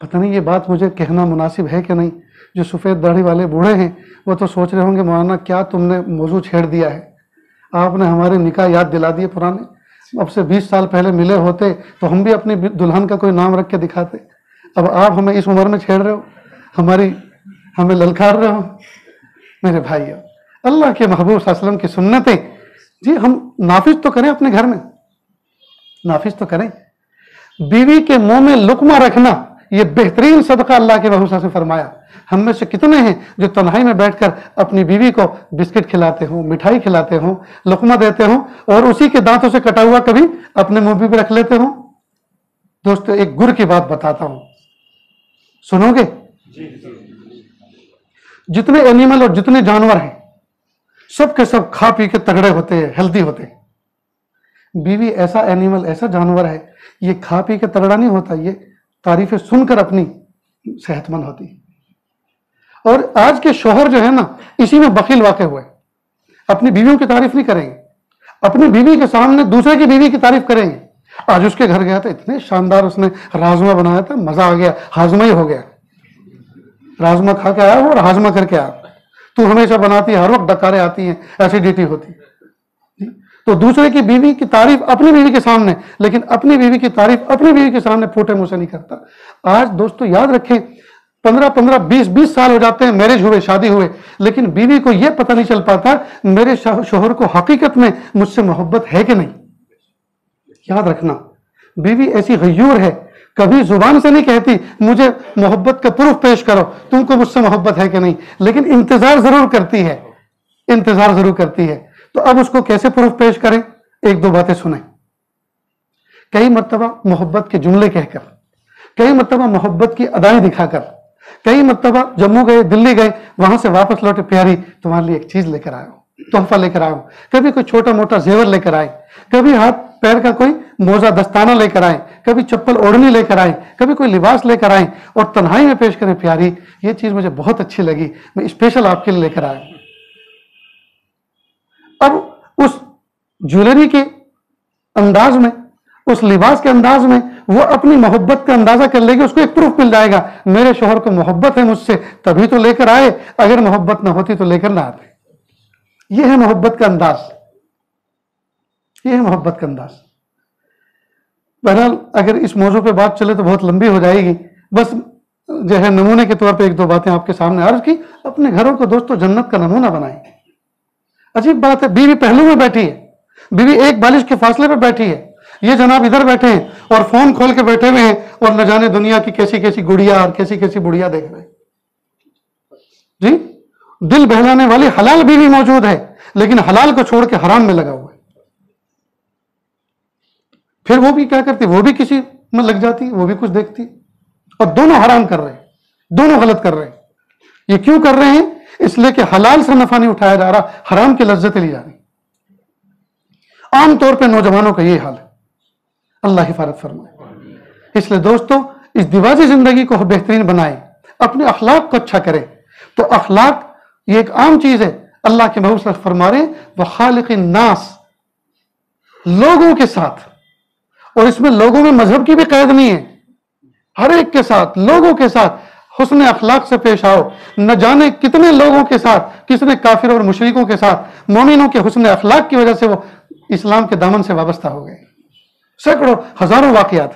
پتہ نہیں یہ بات مجھے کہنا مناسب ہے کہ نہیں، جو سفید داڑھی والے بوڑھے ہیں وہ تو سوچ رہے ہوں گے مولانا کیا تم نے موضوع چھیڑ دیا ہے، آپ نے ہمارے نکاح یاد دلا دیے پرانے، اب سے 20 سال پہلے ملے ہوتے تو ہم بھی اپنی دلہن کا کوئی نام رکھ کے دکھاتے، اب آپ ہمیں اس عمر میں چھیڑ رہے ہو، ہمیں للکار رہے ہو۔ میرے بھائیو، اللہ کے محبوب صلی اللہ علیہ وسلم کی سنتیں جی ہم نافذ تو کریں، اپنے گھر میں نافذ تو کریں۔ بیوی کے منہ میں لقمہ رکھنا یہ بہترین صدقہ اللہ کے محبوب صلی اللہ علیہ وسلم نے فرمایا۔ ہم میں سے کتنے ہیں جو تنہائی میں بیٹھ کر اپنی بیوی کو بسکٹ کھلاتے ہوں، مٹھائی کھلاتے ہوں، لقمہ دیتے ہوں، اور اسی کے دانتوں سے کٹا ہوا کبھی اپنے منہ بھی رکھ لیتے ہوں؟ دوستو ایک گر کی بات بتاتا ہوں، سنو گے؟ جتنے اینیمل اور جتنے جانور ہیں سب کے سب کھا پی کے تگڑے ہوتے ہیں، ہیلدی ہوتے ہیں۔ بیوی ایسا اینیمل، ایسا جانور ہے، یہ کھا پی کے تگڑا نہیں ہوتا، یہ تعریفیں سن کر اپنی صحت مند ہوتی ہے۔ اور آج کے شوہر جو ہے نا اسی میں بخیل واقع ہوئے، اپنی بیویوں کی تعریف نہیں کریں گے، اپنی بیوی کے سامنے دوسرے کی بیوی کی تعریف کریں گے۔ آج اس کے گھر گیا تھا، اتنے شاندار اس نے راجما بنایا تھا، مزہ آ گیا، ہاضمہ ہی ہو گیا، راجما کھا کے آیا وہ اور ہاضمہ کر کے آیا۔ تو ہمیشہ بناتی ہے، ہر وقت ڈکاریں آتی ہیں، ایسیڈیٹی ہوتی ہے۔ تو دوسرے کی بیوی کی تعریف اپنی بیوی کے سامنے، لیکن اپنی بیوی کی تعریف اپنی بیوی کے سامنے پھوٹے منہ سے نہیں کرتا۔ آج دوستو یاد رکھیں، 15 20 سال ہو جاتے ہیں میرج ہوئے، شادی ہوئے، لیکن بیوی کو یہ پتہ نہیں چل پاتا میرے شوہر کو حقیقت میں مجھ سے محبت ہے کہ نہیں۔ یاد رکھنا، بیوی ایسی غیور ہے، کبھی زبان سے نہیں کہتی مجھے محبت کا پروف پیش کرو، تم کو مجھ سے محبت ہے کہ نہیں، لیکن انتظار ضرور کرتی ہے، انتظار ضرور کرتی ہے۔ تو اب اس کو کیسے پروف پیش کریں؟ ایک دو باتیں سنیں۔ کئی مرتبہ محبت کے جملے کہہ کر، کئی مرتبہ محبت کی ادائیں دکھا کر، کئی مرتبہ جموں گئے، دلی گئے، وہاں سے واپس لوٹے، پیاری تمہارے لیے ایک چیز لے کر آیا ہوں، تحفہ لے کر آیا ہوں، کبھی کوئی چھوٹا موٹا زیور لے کر آئے، کبھی ہاتھ پیر کا کوئی موزہ دستانہ لے کر آئے، کبھی چپل اوڑھنی لے کر آئے، کبھی کوئی لباس لے کر آئے، اور تنہائی میں پیش کریں، پیاری یہ چیز مجھے بہت اچھی لگی، میں اسپیشل آپ کے لیے لے کر آیا ہوں۔ اب اس جویلری کے انداز میں، اس لباس کے انداز میں وہ اپنی محبت کا اندازہ کر لے گی، اس کو ایک پروف مل جائے گا میرے شوہر کو محبت ہے مجھ سے، تبھی تو لے کر آئے، اگر محبت نہ ہوتی تو لے کر نہ آتے۔ یہ ہے محبت کا انداز، یہ ہے محبت کا انداز۔ بہرحال اگر اس موضوع پہ بات چلے تو بہت لمبی ہو جائے گی، بس جو ہے نمونے کے طور پہ ایک دو باتیں آپ کے سامنے عرض کی۔ اپنے گھروں کو دوستو جنت کا نمونہ بنائیں۔ عجیب بات ہے، بیوی پہلو میں بیٹھی ہے، بیوی ایک بالش کے فاصلے پہ بیٹھی ہے، یہ جناب ادھر بیٹھے ہیں اور فون کھول کے بیٹھے ہوئے ہیں اور نہ جانے دنیا کی کیسی کیسی گڑیا اور کیسی کیسی بڑیا دیکھ رہے ہیں جی۔ دل بہلانے والی حلال بیوی موجود ہے، لیکن حلال کو چھوڑ کے حرام میں لگا ہوا ہے۔ پھر وہ بھی کیا کرتی، وہ بھی کسی میں لگ جاتی، وہ بھی کچھ دیکھتی، اور دونوں حرام کر رہے ہیں، دونوں غلط کر رہے ہیں. یہ کیوں کر رہے ہیں؟ اس لیے کہ حلال سے نفع نہیں اٹھایا جا رہا، حرام کی لذتیں لی جا رہی. عام طور پہ نوجوانوں کا یہ حال ہے. اللہ حفاظت فرمائے. اس لیے دوستو اس دیواجی زندگی کو بہترین بنائیں، اپنے اخلاق کو اچھا کریں. تو اخلاق یہ ایک عام چیز ہے. اللہ کے محبوب صلی اللہ علیہ وسلم فرما رہے ہیں وَخَالِقِ النَّاسِ، لوگوں کے ساتھ. اور اس میں لوگوں میں مذہب کی بھی قید نہیں ہے، ہر ایک کے ساتھ، لوگوں کے ساتھ حسن اخلاق سے پیش آؤ. نہ جانے کتنے لوگوں کے ساتھ، کتنے کافروں اور مشرکوں کے ساتھ مومنوں کے حسن اخلاق کی وجہ سے وہ اسلام کے دامن سے وابستہ ہو گئے. سینکڑوں ہزاروں واقعات.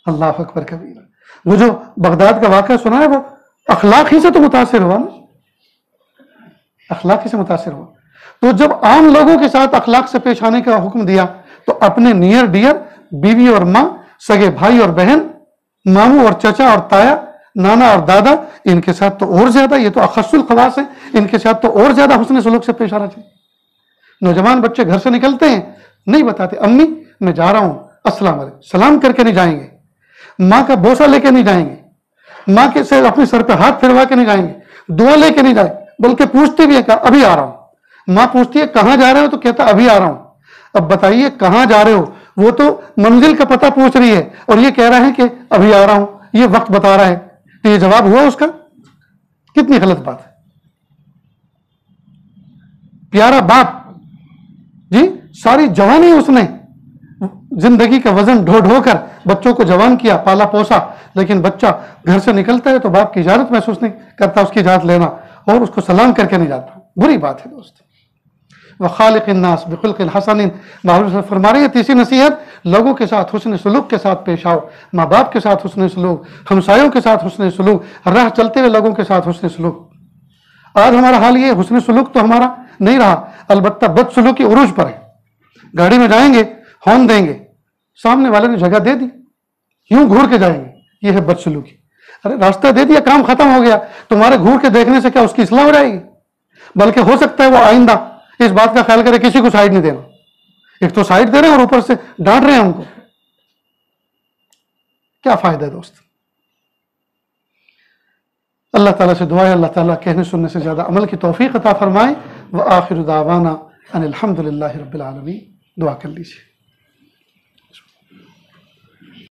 اللہ اکبر کبیر. وہ جو بغداد کا واقعہ سنا ہے وہ اخلاق ہی سے تو متاثر ہوا نا، اخلاق ہی سے متاثر ہوا. تو جب عام لوگوں کے ساتھ اخلاق سے پیش آنے کا حکم دیا تو اپنے نیئر ڈیئر، بیوی اور ماں، سگے بھائی اور بہن، ماموں اور چچا اور تایا، نانا اور دادا، ان کے ساتھ تو اور زیادہ، یہ تو اخص الخواص ہے، ان کے ساتھ تو اور زیادہ حسن سلوک سے پیش آنا چاہیے. نوجوان بچے گھر سے نکلتے ہیں نہیں بتاتے امی میں جا رہا ہوں، السلام علیکم، سلام کر کے نہیں جائیں گے، ماں کا بوسہ لے کے نہیں جائیں گے، ماں کے سے اپنے سر پہ ہاتھ پھروا کے نہیں جائیں گے، دعا لے کے نہیں جائیں، بلکہ پوچھتے بھی ہے کہ ابھی آ رہا ہوں. ماں پوچھتی ہے کہاں جا رہے ہو تو کہتا ابھی آ رہا ہوں. اب بتائیے کہاں جا رہے ہو، وہ تو منزل کا پتہ پوچھ رہی ہے اور یہ کہہ رہا ہے کہ ابھی آ رہا ہوں، یہ وقت بتا رہا ہے. تو یہ جواب ہوا اس کا؟ کتنی غلط بات ہے. پیارا باپ جی ساری جوانی اس نے زندگی کا وزن ڈھو ڈھو کر بچوں کو جوان کیا، پالا پوسا، لیکن بچہ گھر سے نکلتا ہے تو باپ کی اجازت محسوس نہیں کرتا اس کی اجازت لینا، اور اس کو سلام کر کے نہیں جاتا. بری بات ہے دوست. وَخَالِقِ النَّاسِ بِخُلْقٍ حَسَنٍ. محبوب فرما رہے ہیں تیسری نصیحت، لوگوں کے ساتھ حسن سلوک کے ساتھ پیش آؤ. ماں باپ کے ساتھ حسن سلوک، ہمسایوں کے ساتھ حسن سلوک، راہ چلتے ہوئے لوگوں کے ساتھ حسن سلوک. آج ہمارا حال یہ حسن سلوک تو ہمارا نہیں رہا، البتہ بد سلوکی عروج پر ہے. گاڑی میں جائیں گے، ہارن دیں گے، سامنے والے نے جگہ دے دی، یوں گھور کے جائیں گے، یہ ہے بد سلوکی. ارے راستہ دے دیا، کام ختم ہو گیا، تمہارے گھور کے دیکھنے سے کیا اس کی اصلاح ہو جائے گی؟ بلکہ ہو سکتا ہے وہ آئندہ اس بات کا خیال کرے کسی کو سائڈ نہیں دینا. ایک تو سائڈ دے رہے ہیں اور اوپر سے ڈانٹ رہے ہیں ہم کو. کیا فائدہ ہے دوست؟ اللہ تعالیٰ سے دعا ہے اللہ تعالیٰ کہنے سننے سے زیادہ عمل کی توفیق عطا فرمائے. وآخر دعوانا ان الحمد للہ رب العالمین. دعا کر لیجیے.